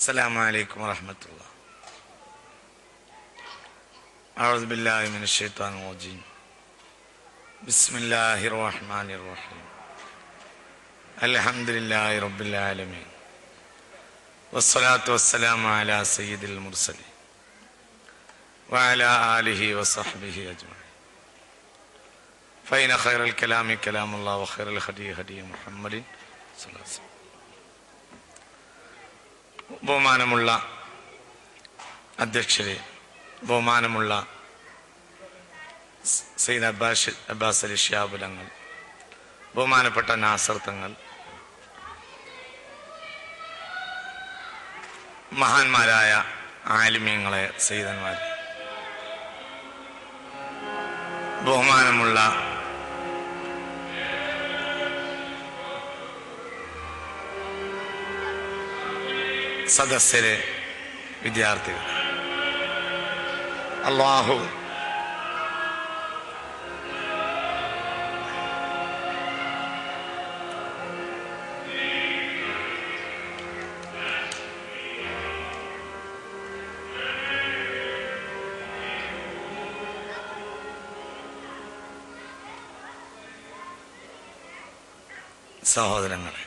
السلام عليكم ورحمة الله. أعوذ بالله من الشيطان الرجيم. بسم الله الرحمن الرحيم. الحمد لله رب العالمين والصلاة والسلام على سيد المرسلين وعلى آله وصحبه أجمعين. فإن خير الكلام كلام الله وخير الهدي هدي محمد صلى الله عليه وسلم. ബഹുമാനമുള്ള അധ്യക്ഷരെ, ബഹുമാനമുള്ള സയ്യിദ് അബ്ബാസ് അലി ശിഹാബ് തങ്ങൾ, ബഹുമാനപ്പെട്ട നാസർ തങ്ങൾ, മഹാന്മാരായ ആലിമീങ്ങളെ, സയ്യിദന്മാർ, ബഹുമാനമുള്ള സദസ്യരെ, വിദ്യാർത്ഥികൾ, അല്ലാഹു സഹോദരങ്ങളെ,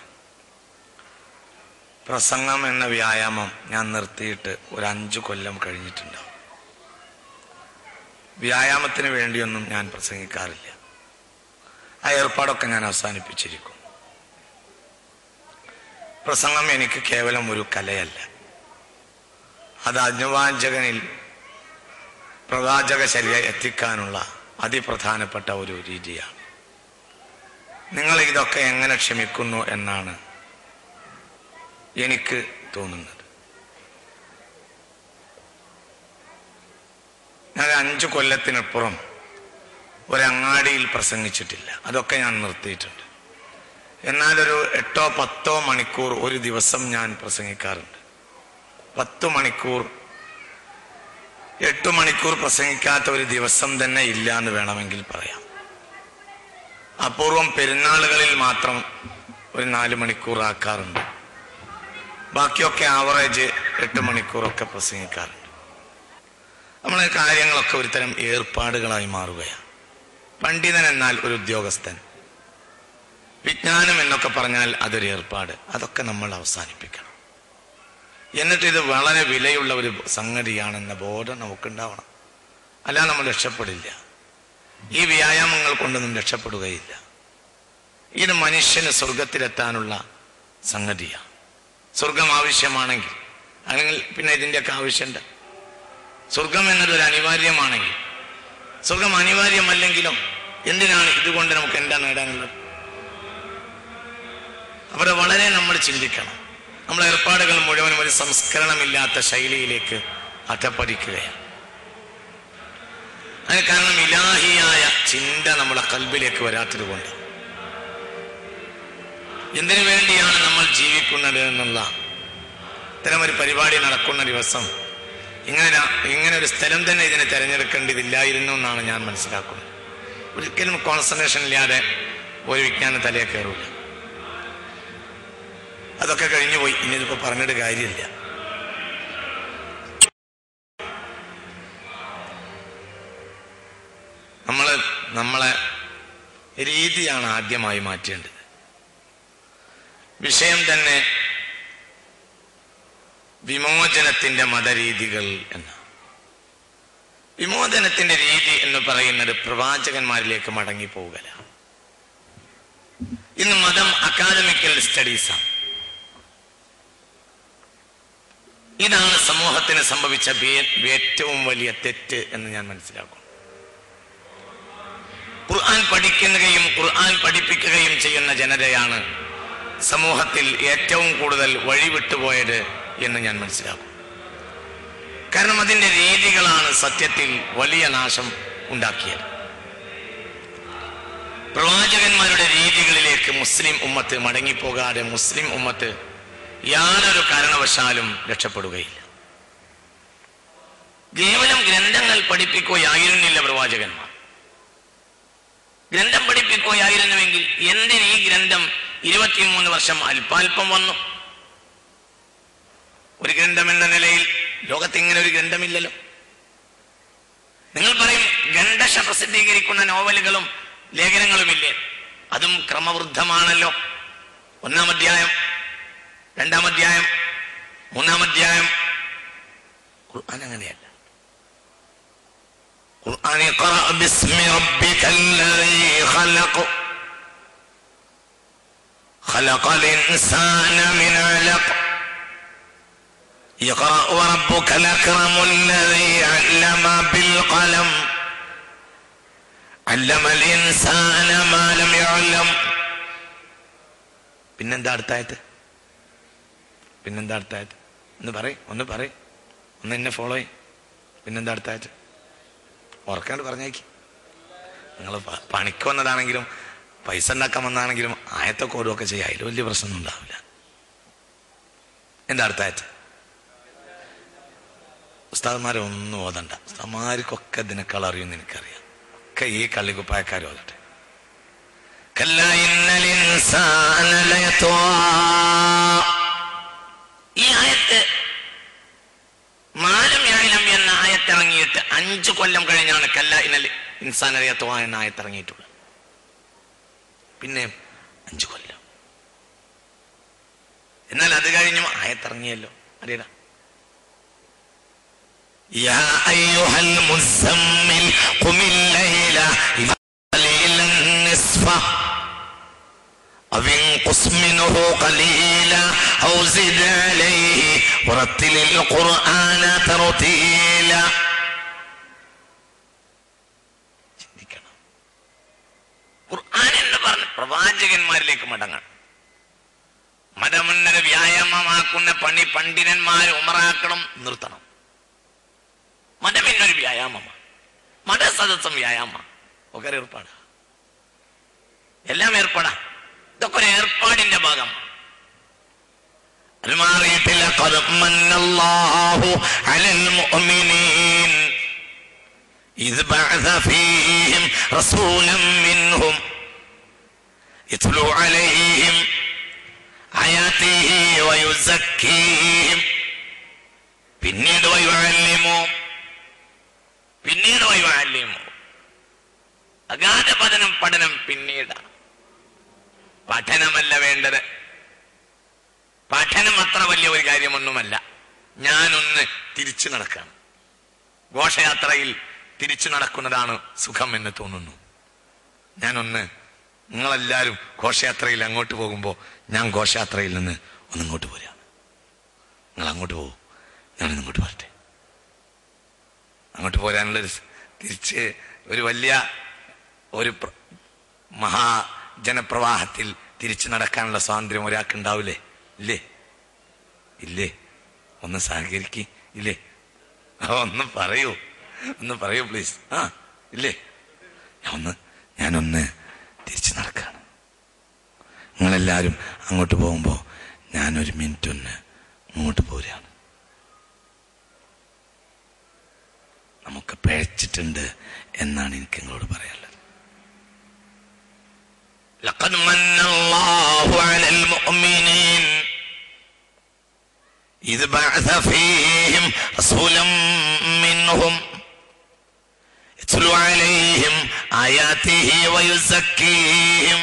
പ്രസംഗം എന്ന വ്യായാമം ഞാൻ നിർത്തിയിട്ട് ഒരു 5 കൊല്ലം കഴിഞ്ഞിട്ടുണ്ടാവും. വ്യായാമത്തിന് വേണ്ടിയൊന്നും ഞാൻ പ്രസംഗിക്കാറില്ല. ആ ഏർപ്പാടൊക്കെ ഞാൻ അവസാനിപ്പിച്ചിരിക്കും. പ്രസംഗം എനിക്ക് കേവലം ഒരു കലയല്ല, അത് അനുവാചകനിൽ പ്രവാചക ശരിയ എത്തിക്കാനുള്ള അതിപ്രധാനപ്പെട്ട ഒരു രീതിയാണ്. നിങ്ങൾ ഇതൊക്കെ എങ്ങനെ ക്ഷമിക്കുന്നു എന്നാണ് എനിക്ക് തോന്നുന്നത്. ഞാൻ 5 കൊല്ലത്തിനപ്പുറം ഒരങ്ങാടിയിൽ പ്രസംഗിച്ചിട്ടില്ല. അതൊക്കെ ഞാൻ നിർത്തിയിട്ടുണ്ട്. എന്നാലൊരു 8-10 മണിക്കൂർ ഒരു ദിവസം ഞാൻ പ്രസംഗിക്കാറുണ്ട്. 10 മണിക്കൂർ 8 മണിക്കൂർ പ്രസംഗിക്കാത്ത ഒരു ദിവസം തന്നെ ഇല്ല എന്ന് വേണമെങ്കിൽ പറയാം. അപൂർവം പെരുന്നാളുകളിൽ മാത്രം ഒരു 4 മണിക്കൂർ ആക്കാറുണ്ട്. ബാക്കിയൊക്കെ ആവറേജ് 8 മണിക്കൂറൊക്കെ പ്രസംഗിക്കാറുണ്ട്. നമ്മളെ കാര്യങ്ങളൊക്കെ ഒരുതരം ഏർപ്പാടുകളായി മാറുകയാണ്. പണ്ഡിതൻ എന്നാൽ ഒരു ഉദ്യോഗസ്ഥൻ, വിജ്ഞാനം എന്നൊക്കെ പറഞ്ഞാൽ അതൊരു ഏർപ്പാട്. അതൊക്കെ നമ്മൾ അവസാനിപ്പിക്കണം. എന്നിട്ട് ഇത് വളരെ വിലയുള്ള ഒരു സംഗതിയാണെന്ന ബോധം നമുക്കുണ്ടാവണം. അല്ലാതെ നമ്മൾ രക്ഷപ്പെടില്ല. ഈ വ്യായാമങ്ങൾ കൊണ്ടൊന്നും രക്ഷപ്പെടുകയില്ല. ഇത് മനുഷ്യന് സ്വർഗത്തിലെത്താനുള്ള സംഗതിയാണ്. സ്വർഗം ആവശ്യമാണെങ്കിൽ, അല്ലെങ്കിൽ പിന്നെ ഇതിൻ്റെയൊക്കെ ആവശ്യമുണ്ട്. സ്വർഗം എന്നതൊരു അനിവാര്യമാണെങ്കിൽ, സ്വർഗം അനിവാര്യമല്ലെങ്കിലോ എന്തിനാണ് ഇതുകൊണ്ട് നമുക്ക് എന്താ നേടാനുള്ളത്? അവിടെ വളരെ നമ്മൾ ചിന്തിക്കണം. നമ്മളെ ഏർപ്പാടുകൾ മുഴുവനും ഒരു സംസ്കരണമില്ലാത്ത ശൈലിയിലേക്ക് അധപ്പതിക്കുകയാണ്. അതിന് കാരണം ഇലാഹിയായ ചിന്ത നമ്മുടെ കൽബിലേക്ക് വരാത്തത് കൊണ്ട്. എന്തിനു വേണ്ടിയാണ് നമ്മൾ ജീവിക്കുന്നത് എന്നുള്ള ഇത്തരം ഒരു പരിപാടി നടക്കുന്ന ദിവസം ഇങ്ങനെ ഒരു സ്ഥലം തന്നെ ഇതിനെ തിരഞ്ഞെടുക്കേണ്ടതില്ലായിരുന്നു എന്നാണ് ഞാൻ മനസ്സിലാക്കുന്നത്. ഒരിക്കലും കോൺസെൻട്രേഷൻ ഇല്ലാതെ ഒരു വിജ്ഞാനം തലയെ കയറൂല. അതൊക്കെ കഴിഞ്ഞു പോയി. ഇനി ഇതിപ്പോ പറഞ്ഞിട്ട് കാര്യമില്ല. നമ്മളെ രീതിയാണ് ആദ്യമായി മാറ്റേണ്ടത്. വിഷയം തന്നെ വിമോചനത്തിന്റെ മതരീതികൾ എന്ന. വിമോചനത്തിന്റെ രീതി എന്ന് പറയുന്നത് പ്രവാചകന്മാരിലേക്ക് മടങ്ങിപ്പോകലാണ്. ഇന്ന് മതം അക്കാദമിക്കൽ സ്റ്റഡീസാണ്. ഇതാണ് സമൂഹത്തിന് സംഭവിച്ച ഏറ്റവും വലിയ തെറ്റ് എന്ന് ഞാൻ മനസ്സിലാക്കുന്നു. ഖുർആൻ പഠിക്കുകയും ഖുർആൻ പഠിപ്പിക്കുകയും ചെയ്യുന്ന ജനതയാണ് സമൂഹത്തിൽ ഏറ്റവും കൂടുതൽ വഴിവിട്ടുപോയത് എന്ന് ഞാൻ മനസ്സിലാക്കും. കാരണം അതിൻ്റെ രീതികളാണ് സത്യത്തിൽ വലിയ നാശം ഉണ്ടാക്കിയത്. പ്രവാചകന്മാരുടെ രീതികളിലേക്ക് മുസ്ലിം ഉമ്മത്ത് മടങ്ങിപ്പോകാതെ മുസ്ലിം ഉമ്മത്ത് യാതൊരു കാരണവശാലും രക്ഷപ്പെടുകയില്ല. കേവലം ഗ്രന്ഥങ്ങൾ പഠിപ്പിക്കുകയായിരുന്നില്ല പ്രവാചകന്മാർ. ഗ്രന്ഥം പഠിപ്പിക്കുകയായിരുന്നുവെങ്കിൽ എന്തിന് ഈ ഗ്രന്ഥം 23 വർഷം അല്പാൽപ്പം വന്നു? ഒരു ഗ്രന്ഥം എന്ന നിലയിൽ ലോകത്ത് ഇങ്ങനെ ഒരു ഗ്രന്ഥമില്ലല്ലോ. നിങ്ങൾ പറയും ഖണ്ഡശ പ്രസിദ്ധീകരിക്കുന്ന നോവലുകളും ലേഖനങ്ങളുമില്ലേ? അതും ക്രമവൃദ്ധമാണല്ലോ. 1-ാം അധ്യായം, 2-ാം അധ്യായം, 3-ാം അധ്യായം. ഖുർആൻ അങ്ങനെയല്ല. ഖുർആൻ ഇഖ്റ ബിസ്മി റബ്ബികല്ലദീ ഖലഖ് ഖലഖൽ ഇൻസാന മിൻ അലഖ് ഇഖ്റ വറബ്ബുകൽ അക്രമുല്ലദീ അല്ലമ ബിൽ ഖലം അല്ലമൽ ഇൻസാന മാ ലം യഅലം. പിന്നെന്താ അടുത്തായത്? ഒന്ന് പറയ്, ഒന്ന് എന്നെ ഫോളോ ചെയ്യും. പിന്നെന്താ അടുത്തായത്? ഓർക്കാണ്ട് പറഞ്ഞേക്ക്. നിങ്ങൾ പണിക്ക് വന്നതാണെങ്കിലും പൈസ ഉണ്ടാക്കാൻ വന്നതാണെങ്കിലും ആയത്തൊക്കെ ഓരോക്കെ ചെയ്യുക, അതിൽ വലിയ പ്രശ്നമൊന്നും ഉണ്ടാവില്ല. എന്താ അടുത്തായത്? ഉസ്താദ്മാരെ ഒന്നും ഓതണ്ട. ഉസ്താദ്മാർക്കൊക്കെ ഇതിനേക്കാൾ അറിയുമെന്ന് എനിക്കറിയാം. ഒക്കെ ഈ കള്ളിക്കുപ്പായക്കാർ ഓതട്ടെ. ഈ ആയത്ത് മാലം യഅലം എന്ന ആയത്തിറങ്ങിയിട്ട് 5 കൊല്ലം കഴിഞ്ഞാണ് കല്ല ഇന്നൽ ഇൻസാന ലയത്വാ എന്ന ആയത്തിറങ്ങിയിട്ടുള്ളത്. പിന്നെ 5 കൊല്ലം. എന്നാൽ അത് കഴിഞ്ഞും ആയത്തിറങ്ങിയല്ലോ. അറിയടാ. യാ അയ്യുഹൽ മുസമ്മിൽ ഖുമിൽ ലൈല ഇല്ലാ ഖലീലൻ നിസ്ഫ അവൻ ഖുസ് മിൻഹു ഖലീല ഔ സിദ് അലൈഹി വറത്തിലിൽ ഖുർആന തർതീല. ചിന്തിക്കണം. ഖുർആൻ എന്ന് പറഞ്ഞ പ്രവാചകന്മാരിലേക്ക് മടങ്ങണം. മതമുന്നര വ്യായാമമാക്കുന്ന പണി പണ്ഡിതന്മാർ ഉമറാക്കളും നിർത്തണം. മതം എന്നൊരു വ്യായാമമാണ്. മതസദസ്സം വ്യായാമ ഒക്കെ ഏർപ്പാടാ. എല്ലാം ഏർപ്പാടാ. ഇതൊക്കെ ഒരു ഏർപ്പാടിന്റെ ഭാഗം. മാറിയിട്ടില്ല. ഖദ് മന്നല്ലാഹു അലൽ മുഅ്മിനീൻ ഇദ് ബഅസ ഫീഹിം റസൂലൻ മിൻഹും യത്ലു അലൈഹിം ആയാതിഹി വയുസക്കീഹിം. പിന്നീട് വയുഅല്ലിമു അഗാധ പഠനം പിന്നീടാണ്. പഠനമല്ല വേണ്ടത്. പഠനം അത്ര വലിയ ഒരു കാര്യമൊന്നുമല്ല. ഞാനൊന്ന് തിരിച്ചു നടക്കാം. ഘോഷയാത്രയിൽ തിരിച്ചു നടക്കുന്നതാണ് സുഖം എന്ന് തോന്നുന്നു. നിങ്ങളെല്ലാവരും ഘോഷയാത്രയിൽ അങ്ങോട്ട് പോകുമ്പോൾ ഞാൻ ഘോഷയാത്രയിൽ നിന്ന് ഒന്നിങ്ങോട്ട് പോരാ. നിങ്ങൾ അങ്ങോട്ട് പോകും, ഞാനിങ്ങോട്ട് വരട്ടെ. അങ്ങോട്ട് പോരാനുള്ളൊരു തിരിച്ച് ഒരു വലിയ ഒരു മഹാജനപ്രവാഹത്തിൽ തിരിച്ചു നടക്കാനുള്ള സ്വാതന്ത്ര്യം ഒരാൾക്ക് ഉണ്ടാവില്ലേ? ഇല്ലേ? ഒന്ന് സഹകരിക്ക്. ഇല്ലേ? ഒന്ന് പറയൂ പ്ലീസ്. ഇല്ലേ? ഞാനൊന്ന് തിരിച്ചു നടക്കാണ്. നിങ്ങളെല്ലാവരും അങ്ങോട്ട് പോകുമ്പോൾ ഞാനൊരു മിനിറ്റ് ഒന്ന് അങ്ങോട്ട് പോരാണ്. നമുക്ക് പിഴച്ചിട്ടുണ്ട് എന്നാണ് എനിക്ക് നിങ്ങളോട് പറയാനുള്ളത്. ലഖദ് മന്നല്ലാഹു അലൽ മുഅ്മിനീൻ ഇദ് ബഅസ ഫീഹിം റസൂലൻ മിൻഹും യത്ലു അലൈഹിം ആയാതിഹി വയുസക്കീഹിം.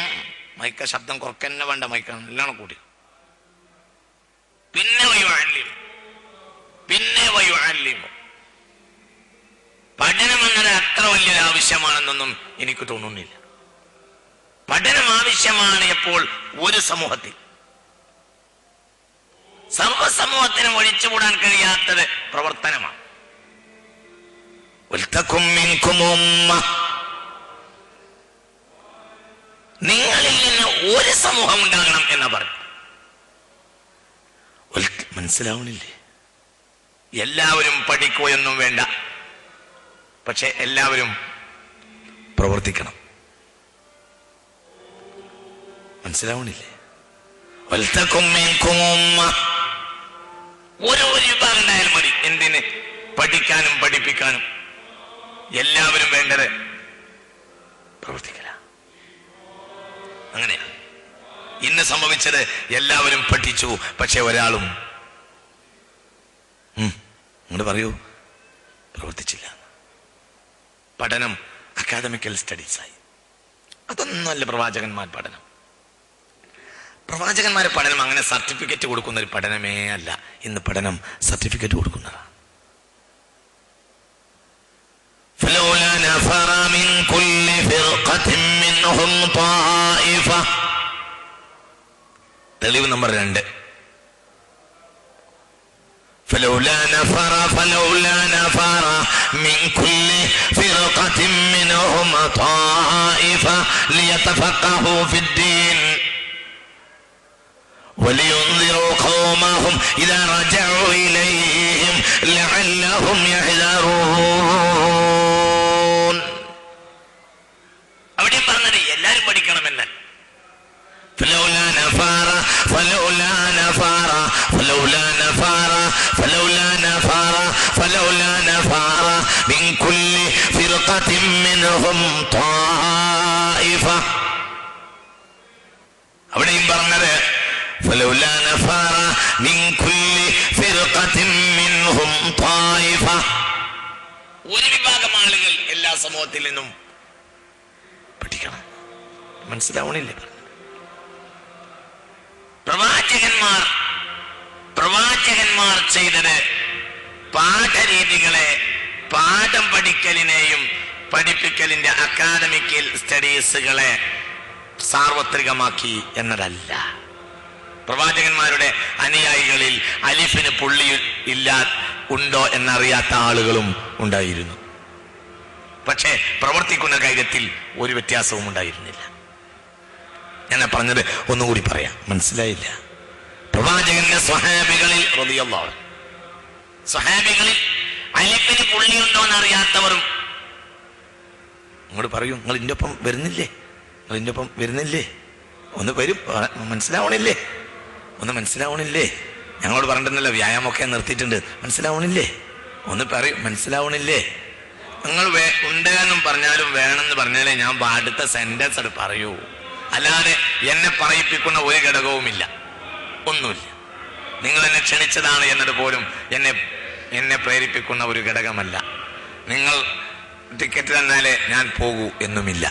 മൈക്ക ശബ്ദം കുറക്കന്നെ വേണ്ട. മൈക്കാണ് എല്ലാം കൂടി. പിന്നെ വയുഅല്ലിമു. പഠനം എന്നത് അത്ര വലിയൊരു ആവശ്യമാണെന്നൊന്നും എനിക്ക് തോന്നുന്നില്ല. പഠനം ആവശ്യമാണ് എപ്പോൾ? ഒരു സമൂഹത്തിൽ. സർവ്വസമൂഹത്തിനും ഒഴിച്ചുകൂടാൻ കഴിയാത്തത് പ്രവർത്തനമാണ്. നിങ്ങളിൽ നിന്ന് ഒരു സമൂഹം ഉണ്ടാകണം എന്ന് പറഞ്ഞു. മനസ്സിലാവണില്ലേ? എല്ലാവരും പഠിക്കുകയൊന്നും വേണ്ട, പക്ഷെ എല്ലാവരും പ്രവർത്തിക്കണം. മനസ്സിലാവണില്ലേ? ഒരു വിഭാഗം ഉണ്ടായാലും മതി. എന്തിന്? പഠിക്കാനും പഠിപ്പിക്കാനും. എല്ലാവരും വേണ്ടത് പ്രവർത്തിക്കല. അങ്ങനെയാണ് ഇന്ന് സംഭവിച്ചത്. എല്ലാവരും പഠിച്ചു, പക്ഷെ ഒരാളും നിങ്ങൾ പറയൂ, പ്രവർത്തിച്ചില്ല. പഠനം അക്കാദമിക്കൽ സ്റ്റഡീസായി. അതൊന്നുമല്ല പ്രവാചകന്മാർ പഠനം. പ്രവാചകന്മാരെ പഠനം അങ്ങനെ സർട്ടിഫിക്കറ്റ് കൊടുക്കുന്ന ഒരു പഠനമേ അല്ല. ഇന്ന് പഠനം സർട്ടിഫിക്കറ്റ് കൊടുക്കുന്നതാണ്. തെളിവ് നമ്പർ 2. فلولا نفر من كل فرقة منهم طائفة ليتفقهوا في الدين ولينذروا قومهم إذا رجعوا إليهم لعلهم يحذرون. അവിടെ പറഞ്ഞത് എല്ലാരും പഠിക്കണമെന്ന്. فلولا نفر من كل فرقة منهم طائفة. അവിടെയും പറഞ്ഞത് فلولا نفر من كل فرقة منهم طائفة. ഒരു വിഭാഗം ആളുകൾ എല്ലാ സമൂഹത്തിൽ നിന്നും പഠിക്കണം. മനസ്സിലാവണില്ലേ? പ്രവാചകന്മാർ ചെയ്തത് പാഠരീതികളെ, പാഠം പഠിക്കലിനെയും പഠിപ്പിക്കലിന്റെ അക്കാദമിക്കൽ സ്റ്റഡീസുകളെ സാർവത്രികമാക്കി എന്നതല്ല. പ്രവാചകന്മാരുടെ അനുയായികളിൽ അലിഫിന് പുള്ളി ഉണ്ടോ എന്നറിയാത്ത ആളുകളും ഉണ്ടായിരുന്നു. പക്ഷേ പ്രവർത്തിക്കുന്ന കാര്യത്തിൽ ഒരു വ്യത്യാസവും ഉണ്ടായിരുന്നില്ല. ഞാൻ പറഞ്ഞത് ഒന്നുകൂടി പറയാം, മനസ്സിലായില്ല? പ്രവാചകന്റെ സ്വഹാബികളിൽ അലിഫിന് പുള്ളിയുണ്ടോ എന്നറിയാത്തവരും. ഇങ്ങോട്ട് പറയൂ, നിങ്ങൾ ഇതിൻ്റെ ഒപ്പം വരുന്നില്ലേ? ഒന്ന് വരും. മനസ്സിലാവണില്ലേ? ഞങ്ങളോട് പറഞ്ഞിട്ടുണ്ടല്ലോ, വ്യായാമമൊക്കെ നിർത്തിയിട്ടുണ്ട്. മനസ്സിലാവണില്ലേ? ഒന്ന് പറയും, മനസ്സിലാവണില്ലേ? നിങ്ങൾ ഉണ്ട് എന്നും പറഞ്ഞാലും വേണമെന്ന് പറഞ്ഞാലേ ഞാൻ അടുത്ത സെന്റൻസ് അത് പറയൂ. അല്ലാതെ എന്നെ പറയിപ്പിക്കുന്ന ഒരു ഘടകവുമില്ല, ഒന്നുമില്ല. നിങ്ങൾ എന്നെ ക്ഷണിച്ചതാണ് എന്നത് പോലും എന്നെ പ്രേരിപ്പിക്കുന്ന ഒരു ഘടകമല്ല. നിങ്ങൾ ടിക്കറ്റ് തന്നാലേ ഞാൻ പോകൂ എന്നുമില്ല.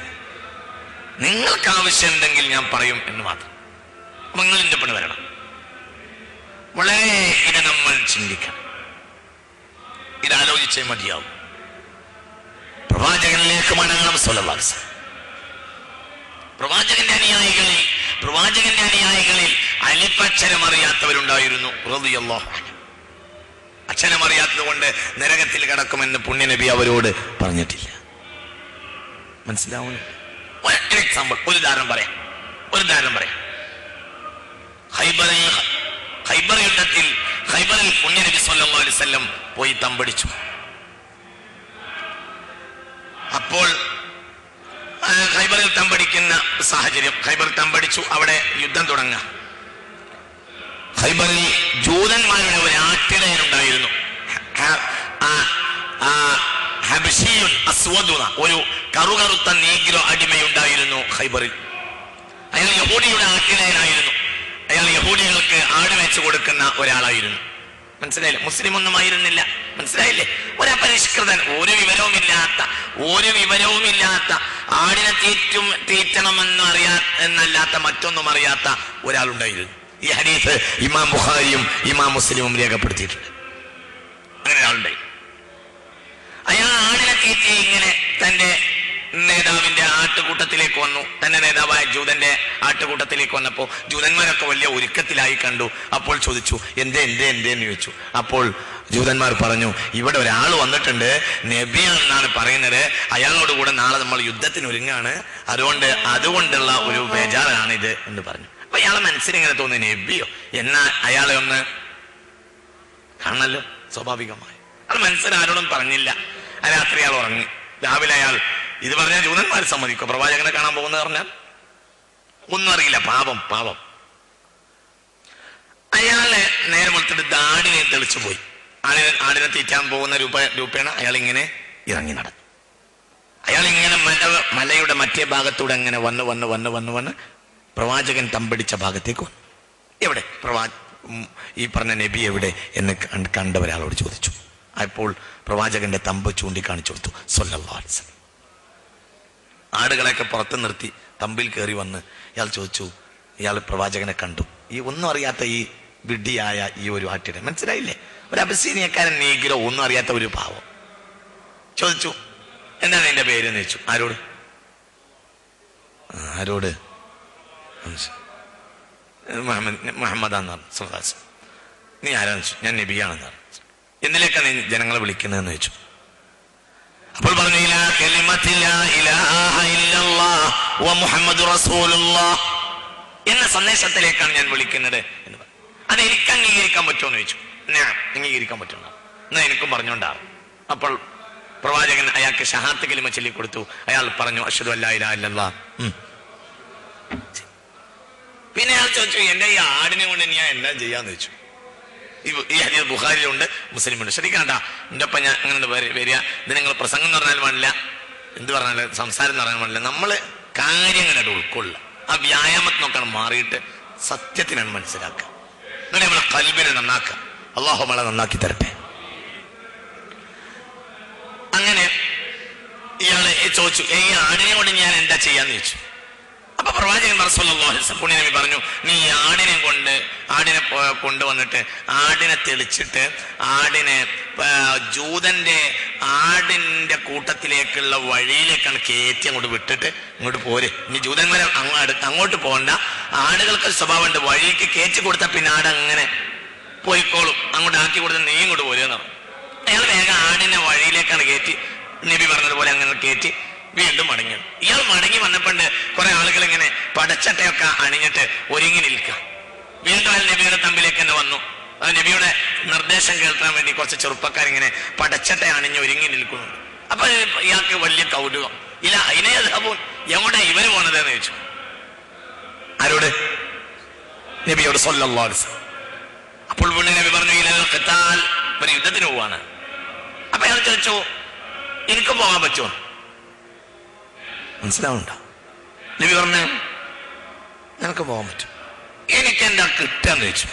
നിങ്ങൾക്ക് ആവശ്യമുണ്ടെങ്കിൽ ഞാൻ പറയും എന്ന് മാത്രം. നിങ്ങൾ എൻ്റെ പണി വരണം. വളരെ ഇത് നമ്മൾ ചിന്തിക്കണം, ഇതാലോചിച്ചേ മതിയാവും. പ്രവാചകനിലേക്ക് മടങ്ങണം. സ്വല്ലല്ലാഹു അലൈഹി വസല്ലം പ്രവാചകന്റെ അനുയായികളിൽ അലിപ്പക്ഷരം അറിയാത്തവരുണ്ടായിരുന്നു. റളിയല്ലാഹു അൻഹു. അക്ഷരമറിയാത്തത് കൊണ്ട് നരകത്തിൽ കിടക്കുമെന്ന് പുണ്യനബി അവരോട് പറഞ്ഞിട്ടില്ല. മനസ്സിലാവുന്നു? ഒരു ഉദാഹരണം പറയാം. ഖൈബർ യുദ്ധത്തിൽ ഖൈബറിൽ പുണ്യനബി സ്വല്ലല്ലാഹു അലൈഹി വസല്ലം പോയി തമ്പടിച്ചു. അപ്പോൾ ഖൈബറിൽ തമ്പടിക്കുന്ന സാഹചര്യം, ഖൈബർ തമ്പടിച്ചു, അവിടെ യുദ്ധം തുടങ്ങാം. ഖൈബറിൽ ജൂതന്മാരുടെ ഒരു ആട്ടിടയനുണ്ടായിരുന്നു, ഒരു കറുകറുത്ത നീഗ്രോ അടിമയുണ്ടായിരുന്നു ഖൈബറിൽ. അയാൾ യഹൂദിയുടെ ആട്ടിടയനായിരുന്നു. അയാൾ യഹൂദികൾക്ക് ആട് വെച്ച് കൊടുക്കുന്ന ഒരാളായിരുന്നു. മനസ്സിലായില്ലേ? മുസ്ലിം ഒന്നും ആയിരുന്നില്ല. മനസ്സിലായില്ലേ? ഒരപരിഷ്കൃതൻ, ഒരു വിവരവുമില്ലാത്ത ആടിനെ തീറ്റണമെന്നും എന്നല്ലാത്ത മറ്റൊന്നും അറിയാത്ത ഒരാളുണ്ടായിരുന്നു. ഈ ഹദീസ് ഇമാം ബുഖാരിയും ഇമാം മുസ്ലിമും രേഖപ്പെടുത്തിയിട്ടുണ്ട്. അങ്ങനെ ഒരാളുണ്ടായി. അയാൾ ആടിനെ തീറ്റി ഇങ്ങനെ തന്റെ നേതാവിന്റെ ആട്ടുകൂട്ടത്തിലേക്ക് വന്നു. തന്റെ നേതാവായ ജൂതന്റെ ആട്ടുകൂട്ടത്തിലേക്ക് വന്നപ്പോൾ ജൂതന്മാരൊക്കെ വലിയ ഒരുക്കത്തിലായി കണ്ടു. അപ്പോൾ ചോദിച്ചു, എന്തേന്ന് ചോദിച്ചു. അപ്പോൾ ജൂതന്മാർ പറഞ്ഞു, ഇവിടെ ഒരാൾ വന്നിട്ടുണ്ട്, നബിയാണെന്നാണ് പറയുന്നത്. അയാളോടുകൂടെ നാളെ നമ്മൾ യുദ്ധത്തിന് ഒരുങ്ങാണ്, അതുകൊണ്ടുള്ള ഒരു ബേജാറാണ് ഇത് എന്ന് പറഞ്ഞു. അപ്പൊ അയാളെ മനസ്സിലിങ്ങനെ തോന്നി, നബിയോ എന്നാ അയാളെ ഒന്ന് കാണണല്ലോ. സ്വാഭാവികമായി അത് മനസ്സിലാരോടും പറഞ്ഞില്ല. രാത്രി അയാൾ ഉറങ്ങി. രാവിലെ അയാൾ ഇത് പറഞ്ഞാൽ ജൂതന്മാർ സമ്മതിക്കും. പ്രവാചകനെ കാണാൻ പോകുന്നത് പറഞ്ഞാൽ ഒന്നും അറിയില്ല. പാപം. അയാളെ നേരെ മുളത്തിട്ട് ദാടിനെ തെളിച്ചു പോയി. ആടിനെ തീറ്റാൻ പോകുന്ന രൂപേണ അയാൾ ഇങ്ങനെ ഇറങ്ങി നടന്നു. അയാൾ ഇങ്ങനെ മലയുടെ മറ്റേ ഭാഗത്തൂടെ അങ്ങനെ വന്ന് പ്രവാചകൻ തമ്പടിച്ച ഭാഗത്തേക്ക് വന്നു. എവിടെ ഈ പറഞ്ഞ നബി എവിടെ എന്ന് കണ്ട ഒരാളോട് ചോദിച്ചു. അപ്പോൾ പ്രവാചകന്റെ തമ്പ് ചൂണ്ടിക്കാണിച്ചു കൊടുത്തു സ്വല്ലല്ലാഹു അലൈഹി വസല്ലം. ആടുകളെയൊക്കെ പുറത്ത് നിർത്തി തമ്പിൽ കയറി വന്ന് ഇയാൾ ചോദിച്ചു, ഇയാൾ പ്രവാചകനെ കണ്ടു. ഈ ഒന്നും അറിയാത്ത ഈ വിഡ്ഢിയായ ഈ ഒരു ആട്ടിടെ, മനസ്സിലായില്ലേ, ഒരു അബസീനിയക്കാരൻ നീഗ്രോ, ഒന്നും അറിയാത്ത ഒരു പാവം ചോദിച്ചു, എന്താണ് നിന്റെ പേരെന്ന് ചോദിച്ചു. ആരോട്? മുഹമ്മദാന്ന് പറഞ്ഞു. സുഹാസ്, നീ ആരാന്ന് ചോദിച്ചു. ഞാൻ നബിയാണെന്ന് പറഞ്ഞു. എന്നിലേക്കാണ് നീ ജനങ്ങളെ വിളിക്കുന്നതെന്ന് ചോദിച്ചു. അപ്പോൾ പറഞ്ഞു, എന്ന സന്ദേശത്തിലേക്കാണ് ഞാൻ വിളിക്കുന്നത് എന്ന് പറഞ്ഞു. അത് എനിക്ക് അംഗീകരിക്കാൻ പറ്റുമോ എന്ന് ചോദിച്ചു. ഞാൻ അംഗീകരിക്കാൻ പറ്റുന്ന എന്നാ എനിക്കും പറഞ്ഞുകൊണ്ടാണ്. അപ്പോൾ പ്രവാചകൻ അയാൾക്ക് ഷഹാദത്ത് കലിമ ചൊല്ലി കൊടുത്തു. അയാൾ പറഞ്ഞു, അശ്ഹദു അല്ലാ ഇലാഹ ഇല്ലല്ലാഹ്. പിന്നെ അയാൾ ചോദിച്ചു, എന്റെ ഈ ആടിനെ കൊണ്ട് ഞാൻ എല്ലാം ചെയ്യാന്ന് ചോദിച്ചു. ഈ ഹദീസ് ബുഖാരിയിലുണ്ട്, മുസ്ലിമുണ്ട്. ശരിക്കാണ്ടാ എൻ്റെ ഒപ്പം ഞാൻ അങ്ങനെ വരിക. ഇത് നിങ്ങൾ പ്രസംഗം എന്ന് പറഞ്ഞാൽ പാടില്ല, എന്ത് പറഞ്ഞാൽ സംസാരം എന്ന് പറയാൻ പാടില്ല. നമ്മള് കാര്യങ്ങളായിട്ട് ഉൾക്കൊള്ളുക. ആ വ്യായാമത്തിൽ നോക്കാൻ മാറിയിട്ട് സത്യത്തിനാണ് മനസ്സിലാക്കുക. അങ്ങനെ നമ്മളെ ഖൽബിനെ നന്നാക്കുക. അല്ലാഹു നമ്മളെ നന്നാക്കി തരട്ടെ. അങ്ങനെ ഇയാള് ചോദിച്ചു, ഈ ആടിനെ കൊണ്ട് ഞാൻ എന്താ ചെയ്യാന്ന് ചോദിച്ചു. അപ്പൊ പ്രവാചകൻ റസൂലുള്ളാഹി സ്വല്ലല്ലാഹു അലൈഹി വസല്ലം പറഞ്ഞു, നീ ആടിനെ കൊണ്ടുവന്നിട്ട് ആടിനെ തെളിച്ചിട്ട് ആടിനെ ജൂതന്റെ ആടിന്റെ കൂട്ടത്തിലേക്കുള്ള വഴിയിലേക്കാണ് കയറ്റി അങ്ങോട്ട് വിട്ടിട്ട് ഇങ്ങോട്ട് പോര്. ഇനി ജൂതന്മാരെ അങ്ങോട്ട് പോകണ്ട, ആടുകൾക്ക് സ്വഭാവമുണ്ട്, വഴിക്ക് കയറ്റി കൊടുത്താൽ പിന്നെ ആട് അങ്ങനെ പോയിക്കോളും, അങ്ങോട്ട് ആക്കി കൊടുത്താൽ നീ ഇങ്ങോട്ട് പോരുമെന്ന് പറഞ്ഞു. അയാൾ വേഗം ആടിനെ വഴിയിലേക്കാണ് കയറ്റി, നബി പറഞ്ഞതുപോലെ അങ്ങനെ കയറ്റി വീണ്ടും മടങ്ങി. ഇയാൾ മടങ്ങി വന്നപ്പോണ്ട് കുറെ ആളുകൾ ഇങ്ങനെ പടച്ചട്ടയൊക്കെ അണിഞ്ഞിട്ട് ഒരുങ്ങി നിൽക്കുക. വീണ്ടും അയാൾ നബിയുടെ തമ്പിലേക്ക് തന്നെ വന്നു. നബിയുടെ നിർദ്ദേശം കേൾക്കാൻ വേണ്ടി കുറച്ച് ചെറുപ്പക്കാരിങ്ങനെ പടച്ചട്ട അണിഞ്ഞ് ഒരുങ്ങി നിൽക്കുന്നുണ്ട്. അപ്പൊ ഇയാൾക്ക് വലിയ കൗതുകം. ഇല്ല അതിനെ എവിടെ ഇവര് പോണതെന്ന് ചോദിച്ചു. ആരോട്? നബിയോട് സ്വല്ലല്ലാഹു അലൈഹി വസല്ലം. അപ്പോൾ വീണ്ടും നബി പറഞ്ഞു, ഇലൽ ഖിതാൽ, ഒരു യുദ്ധത്തിന് പോവാണ്. അപ്പൊ അയാൾ ചോദിച്ചു, എനിക്കും പോകാൻ പറ്റുമോ? മനസ്സിലാവുന്നുണ്ടോ? നബി പറഞ്ഞു, നിനക്ക് പോകാൻ പറ്റും. എനിക്ക് എന്താ കിട്ടാന്ന് ചോദിച്ചു.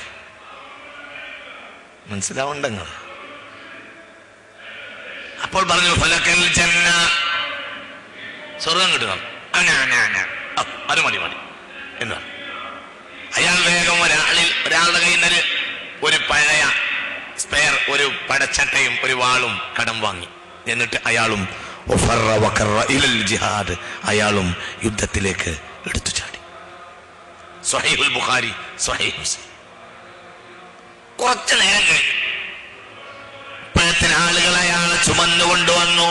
മനസ്സിലാവുണ്ടെങ്കിൽ അപ്പോൾ പറഞ്ഞു, ഫലക്കൽ ജന്ന, സ്വർഗം കിട്ടുക. അത് മതി എന്ന് പറഞ്ഞു. അയാൾ വേഗം ഒരാളുടെ കയ്യിൽ നിന്ന് ഒരു പഴയ സ്പെയർ, ഒരു പടച്ചട്ടയും ഒരു വാളും കടം വാങ്ങി. എന്നിട്ട് അയാളും ജിഹാദ്, അയാളും യുദ്ധത്തിലേക്ക് എടുത്തു ചാടി. സ്വഹീഹുൽ ബുഖാരി, സ്വഹീഹ് മുസ്ലിം. കുറച്ചു നേരം കഴിഞ്ഞു പഴത്തിന് ആളുകൾ അയാളെ ചുമന്നുകൊണ്ടുവന്നു.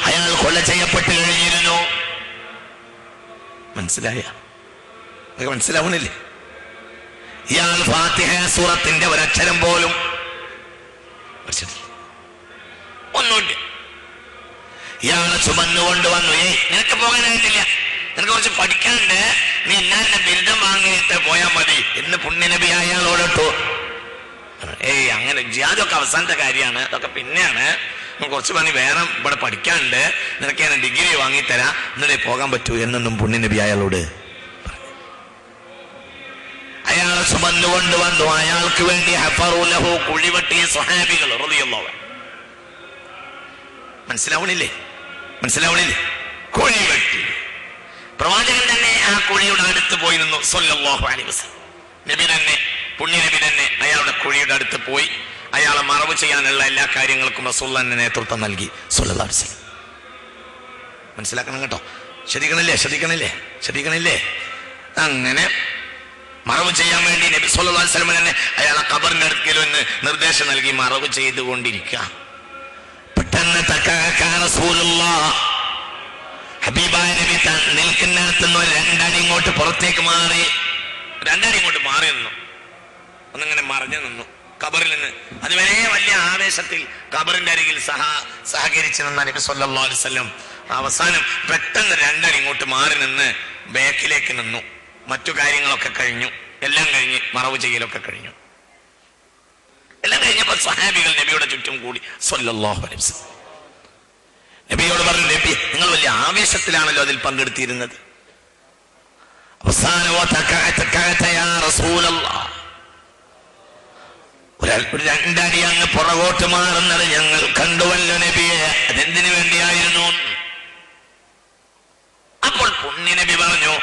അയാൾ കൊല ചെയ്യപ്പെട്ട് കഴിഞ്ഞിരുന്നു. മനസ്സിലാവണില്ലേ? ഇയാൾ ഫാത്തിഹ സൂറത്തിന്റെ ഒരക്ഷരം പോലും ഒന്നുമില്ല. ഇയാളെ ചുമന്നുകൊണ്ട് വന്നു. നിനക്ക് പോകാനായിട്ടില്ല, നിനക്ക് കുറച്ച് പഠിക്കാനുണ്ട്, നീ എന്നാ ബിരുദം വാങ്ങിയിട്ട് പോയാൽ മതി എന്ന് പുണ്യനബി അയാളോടിട്ടു. അങ്ങനെ ജിഹാദൊക്കെ അവസാനത്തെ കാര്യമാണ്, അതൊക്കെ പിന്നെയാണ്. കുറച്ച് പണി വേറെ ഇവിടെ പഠിക്കാനുണ്ട്, നിനക്ക് ഞാൻ ഡിഗ്രി വാങ്ങിത്തരാം, എന്നിട്ടേ പോകാൻ പറ്റൂ എന്നൊന്നും പുണ്യനബി അയാളോട്. അയാളെ ചുമന്നുകൊണ്ട് വന്നു. അയാൾക്ക് വേണ്ടി ഹഫറുലഹു, കുഴിവെട്ടിയ സ്വഹാബികൾ റളിയല്ലാഹു അൻഹു. മനസ്സിലാവണില്ലേ? കുഴിവെട്ടി. പ്രവാചകൻ തന്നെ ആ കുഴിയുടെ അടുത്ത് പോയി നിന്നു സ്വല്ലല്ലാഹു അലൈഹി വസല്ലം. നബി തന്നെ, പുണ്യനബി തന്നെ അയാളുടെ കുഴിയുടെ അടുത്ത് പോയി അയാളെ മറവ് ചെയ്യാനുള്ള എല്ലാ കാര്യങ്ങൾക്കും റസൂലുള്ളാഹി തന്നെ നേതൃത്വം നൽകി സ്വല്ലല്ലാഹു അലൈഹി വസല്ലം. മനസ്സിലാക്കണം കേട്ടോ. ശ്രദ്ധിക്കണില്ലേ? അങ്ങനെ മറവ് ചെയ്യാൻ വേണ്ടി നബി സല്ലല്ലാഹു അലൈഹി വസല്ലം തന്നെ അയാളെ ഖബറിന്റെ അടുക്കലും എന്ന് നിർദ്ദേശം നൽകി മറവ് ചെയ്തുകൊണ്ടിരിക്കുക. പെട്ടെന്ന് ഹബീബായ നബി നിൽക്കുന്നിടത്തുനിന്ന് രണ്ടടി ഇങ്ങോട്ട് പുറത്തേക്ക് മാറി, നിന്നു. ഒന്നിങ്ങനെ മറഞ്ഞു നിന്നു ഖബറിൽ നിന്ന്. അതുവരെ വലിയ ആവേശത്തിൽ ഖബറിന്റെ അരികിൽ സഹകരിച്ചു നിന്ന നബി സല്ലല്ലാഹു അലൈഹി വസല്ലം അവസാനം പെട്ടെന്ന് രണ്ടടി ഇങ്ങോട്ട് മാറി നിന്ന് ബാക്കിലേക്ക് നിന്നു. മറ്റു കാര്യങ്ങളൊക്കെ കഴിഞ്ഞു, എല്ലാം കഴിഞ്ഞ് മറവ് ചെയ്യലൊക്കെ കഴിഞ്ഞു. എല്ലാം കഴിഞ്ഞപ്പോൾ സ്വഹാബികൾ നബിയുടെ ചുറ്റും കൂടി സ്വല്ലല്ലാഹു അലൈഹി വസല്ലം. നബിയോട് പറഞ്ഞു, നബി നിങ്ങൾ വലിയ ആവേശത്തിലാണല്ലോ അതിൽ പങ്കെടുത്തിരുന്നത്. രണ്ടടി അങ്ങ് പുറകോട്ട് മാറുന്നത് ഞങ്ങൾ കണ്ടുവല്ലോ നബിയെ. അതെന്തിനു വേണ്ടിയായിരുന്നു? അപ്പോൾ പുണ്യ നബി പറഞ്ഞു,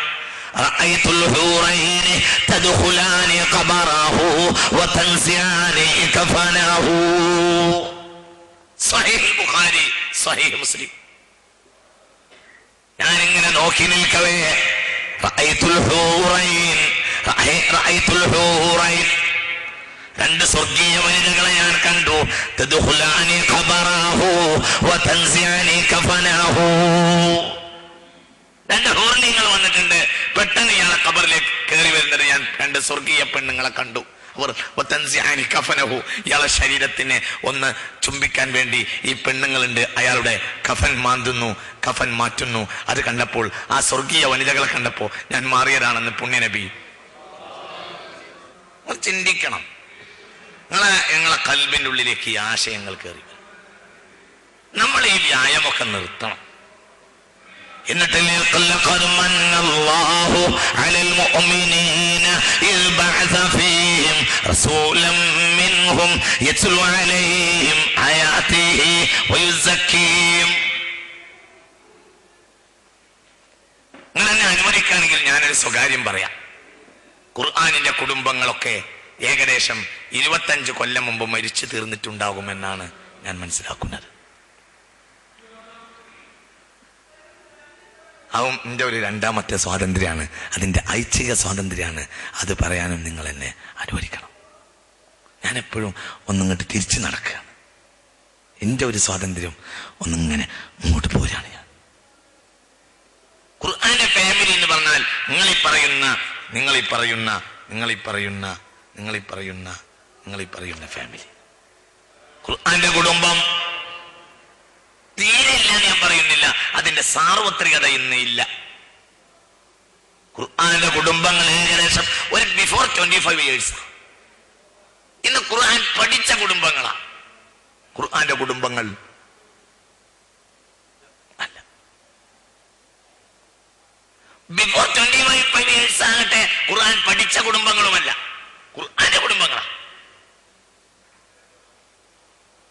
റഅയ്തുൽ ഹൂറൈനി തദ്ഖുലാനി ഖബറഹു വതൻസിയാനി കഫനഹു. സ്വഹീഹ് ബുഖാരി, സ്വഹീഹ് മുസ്ലിം. ഞാനിങ്ങനെ നോക്കി നിൽക്കവേ റഅയ്തുൽ ഹൂറൈൻ, റഅയ്തുൽ ഹൂറൈൻ, രണ്ട് സ്വർഗീയ വനിതകളെ ഞാൻ കണ്ടു. തദ്ഖുലാനി ഖബറഹു വതൻസിയാനി കഫനഹു. രണ്ട് ഹൂർലിങ്ങൾ വന്നിട്ടുണ്ട്. പെട്ടെന്ന് ഇയാളെ ഖബറിലേക്ക് കയറി വരുന്നത് ഞാൻ രണ്ട് സ്വർഗീയ പെണ്ണുങ്ങളെ കണ്ടു. അവർ വതൻസിയാനി കഫനഹു, ഇയാളെ ശരീരത്തിനെ ഒന്ന് ചുംബിക്കാൻ വേണ്ടി ഈ പെണ്ണുങ്ങളുണ്ട്. അയാളുടെ കഫൻ മാന്തുന്നു, കഫൻ മാറ്റുന്നു. അത് കണ്ടപ്പോൾ, ആ സ്വർഗീയ വനിതകളെ കണ്ടപ്പോൾ ഞാൻ മാറിയതാണെന്ന് പുണ്യനബി. ചിന്തിക്കണം. ഞങ്ങളെ കൽബിന്റെ ഉള്ളിലേക്ക് ഈ ആശയങ്ങൾ കയറി. നമ്മൾ ഈ വ്യായാമമൊക്കെ നിർത്തണം. എന്നിട്ടല്ലേ ഖല്ലഖദ് മന്നല്ലാഹു അലൽ മുഅ്മിനീന ഇദ് ബഅസ ഫീഹിം റസൂലൻ മിൻഹും യത്ലു അലൈഹിം ആയാതിഹി വയുസക്കീഹിം. അങ്ങനെ അനുവദിക്കുകയാണെങ്കിൽ ഞാനൊരു സ്വകാര്യം പറയാം. ഖുർആനിന്റെ കുടുംബങ്ങളൊക്കെ ഏകദേശം 25 കൊല്ലം മുമ്പ് മരിച്ചു തീർന്നിട്ടുണ്ടാകുമെന്നാണ് ഞാൻ മനസ്സിലാക്കുന്നത്. അതും എൻ്റെ ഒരു രണ്ടാമത്തെ സ്വാതന്ത്ര്യമാണ്, അതിൻ്റെ ഐച്ഛിക സ്വാതന്ത്ര്യമാണ്. അത് പറയാനും നിങ്ങൾ എന്നെ അനുവദിക്കണം. ഞാൻ എപ്പോഴും ഒന്നിങ്ങോട്ട് തിരിച്ചു നടക്കുകയാണ്. എൻ്റെ ഒരു സ്വാതന്ത്ര്യം ഒന്നിങ്ങനെ മുന്നോട്ട് പോരാണ് ഞാൻ. ഖുർആന്റെ ഫാമിലി എന്ന് പറഞ്ഞാൽ നിങ്ങളീ പറയുന്ന ഫാമിലി. ഖുർആന്റെ കുടുംബം തീരെ ഇല്ല ഞാൻ പറയുന്നില്ല, അതിന്റെ സാർവത്രികത ഇന്ന് ഇല്ല. ഖുർആന്റെ കുടുംബങ്ങൾ ഏകദേശം ഒരു ബിഫോർ 25 years ഇന്ന് ഖുർആൻ പഠിച്ച കുടുംബങ്ങളാ. ഖുർആന്റെ കുടുംബങ്ങൾ അല്ല. ബിഫോർ 25 years ആകട്ടെ ഖുർആൻ പഠിച്ച കുടുംബങ്ങളുമല്ല, ഖുർആന്റെ കുടുംബങ്ങളാ.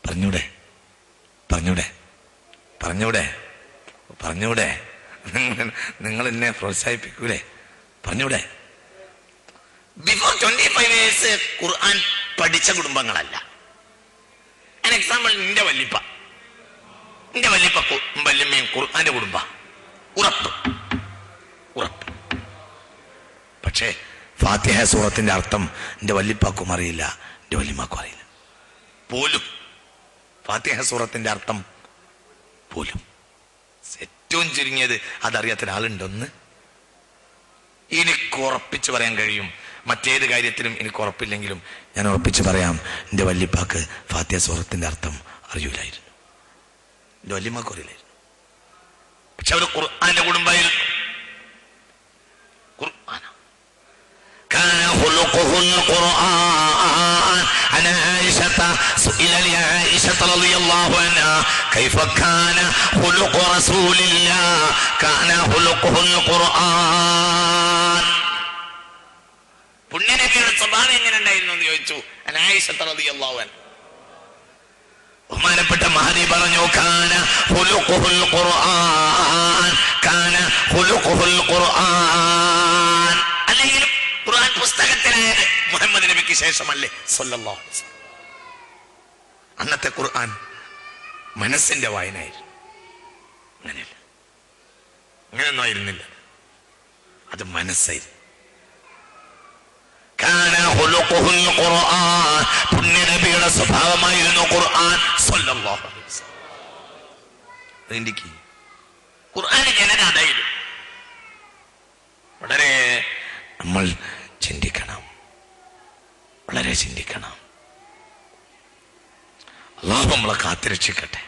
പറഞ്ഞൂടെ നിങ്ങൾ എന്നെ പ്രോത്സാഹിപ്പിക്കൂലേ? പറഞ്ഞൂടെ? ബിഫോർ 25 years ഖുർആൻ പഠിച്ച കുടുംബങ്ങളല്ല. എക്സാമ്പിൾ, നിന്റെ വല്യപ്പ വല്യമ്മയും ഖുർആന്റെ കുടുംബ, ഉറപ്പ്. പക്ഷേ ഫാത്തിഹ സൂറത്തിന്റെ അർത്ഥം എന്റെ വല്യപ്പാക്കും അറിയില്ല, എന്റെ വല്യമ്മക്കും അറിയില്ല പോലും. ഫാത്തിഹ സൂറത്തിന്റെ അർത്ഥം പോലും ഏറ്റവും ചുരുങ്ങിയത് അതറിയാത്ത ഒരാളുണ്ടൊന്ന്. എനിക്ക് ഉറപ്പിച്ചു പറയാൻ കഴിയും. മറ്റേത് കാര്യത്തിലും എനിക്ക് ഉറപ്പില്ലെങ്കിലും ഞാൻ ഉറപ്പിച്ചു പറയാം, എന്റെ വല്യപ്പാക്ക് ഫാത്തിഹ സൂറത്തിന്റെ അർത്ഥം അറിയൂലായിരുന്നു, എന്റെ വല്യമ്മക്ക് അറിയില്ലായിരുന്നു. പക്ഷെ അവർ ഖുർആന്റെ കുടുംബമായിരുന്നു. ഖുർആൻ كان خلقه القرآن. عن عائشة سئل لعائشة رضي الله عنها كيف كان خلق رسول الله كان خلقه القرآن. പുണ്യനബിയുടെ സ്വഭാവം എങ്ങനെ ഉണ്ടായിരുന്നു എന്ന് ചോദിച്ചു ആയിഷ റളിയല്ലാഹു അൻഹ. ബഹുമാനപ്പെട്ട മഹദി പറഞ്ഞു, കാന ഖുലുഖുൽ ഖുർആൻ, കാന ഖുലുഖുൽ ഖുർആൻ. അല്ലെങ്കിൽ ഖുർആൻ പുസ്തകത്തിലായത് മുഹമ്മദ് നബിക്ക് ശേഷമല്ലേ സല്ലല്ലാഹു അലൈഹി വസല്ലം. അന്നത്തെ ഖുർആൻ മനസ്സിന്റെ വായനയായിരുന്നു. അങ്ങനെയൊന്നും ആയിരുന്നില്ല, അത് മനസ്സായിരുന്നു. പുണ്യനബിയുടെ സ്വഭാവമായിരുന്നു ഖുർആൻ സല്ലല്ലാഹു അലൈഹി വസല്ലം. ഖുർആന്റെ ജനനാഥായിരുന്നു. വളരെ നമ്മൾ ചിന്തിക്കണം, വളരെ ചിന്തിക്കണം. അല്ലാഹു നമ്മളെ കാത്തുരക്ഷിക്കട്ടെ.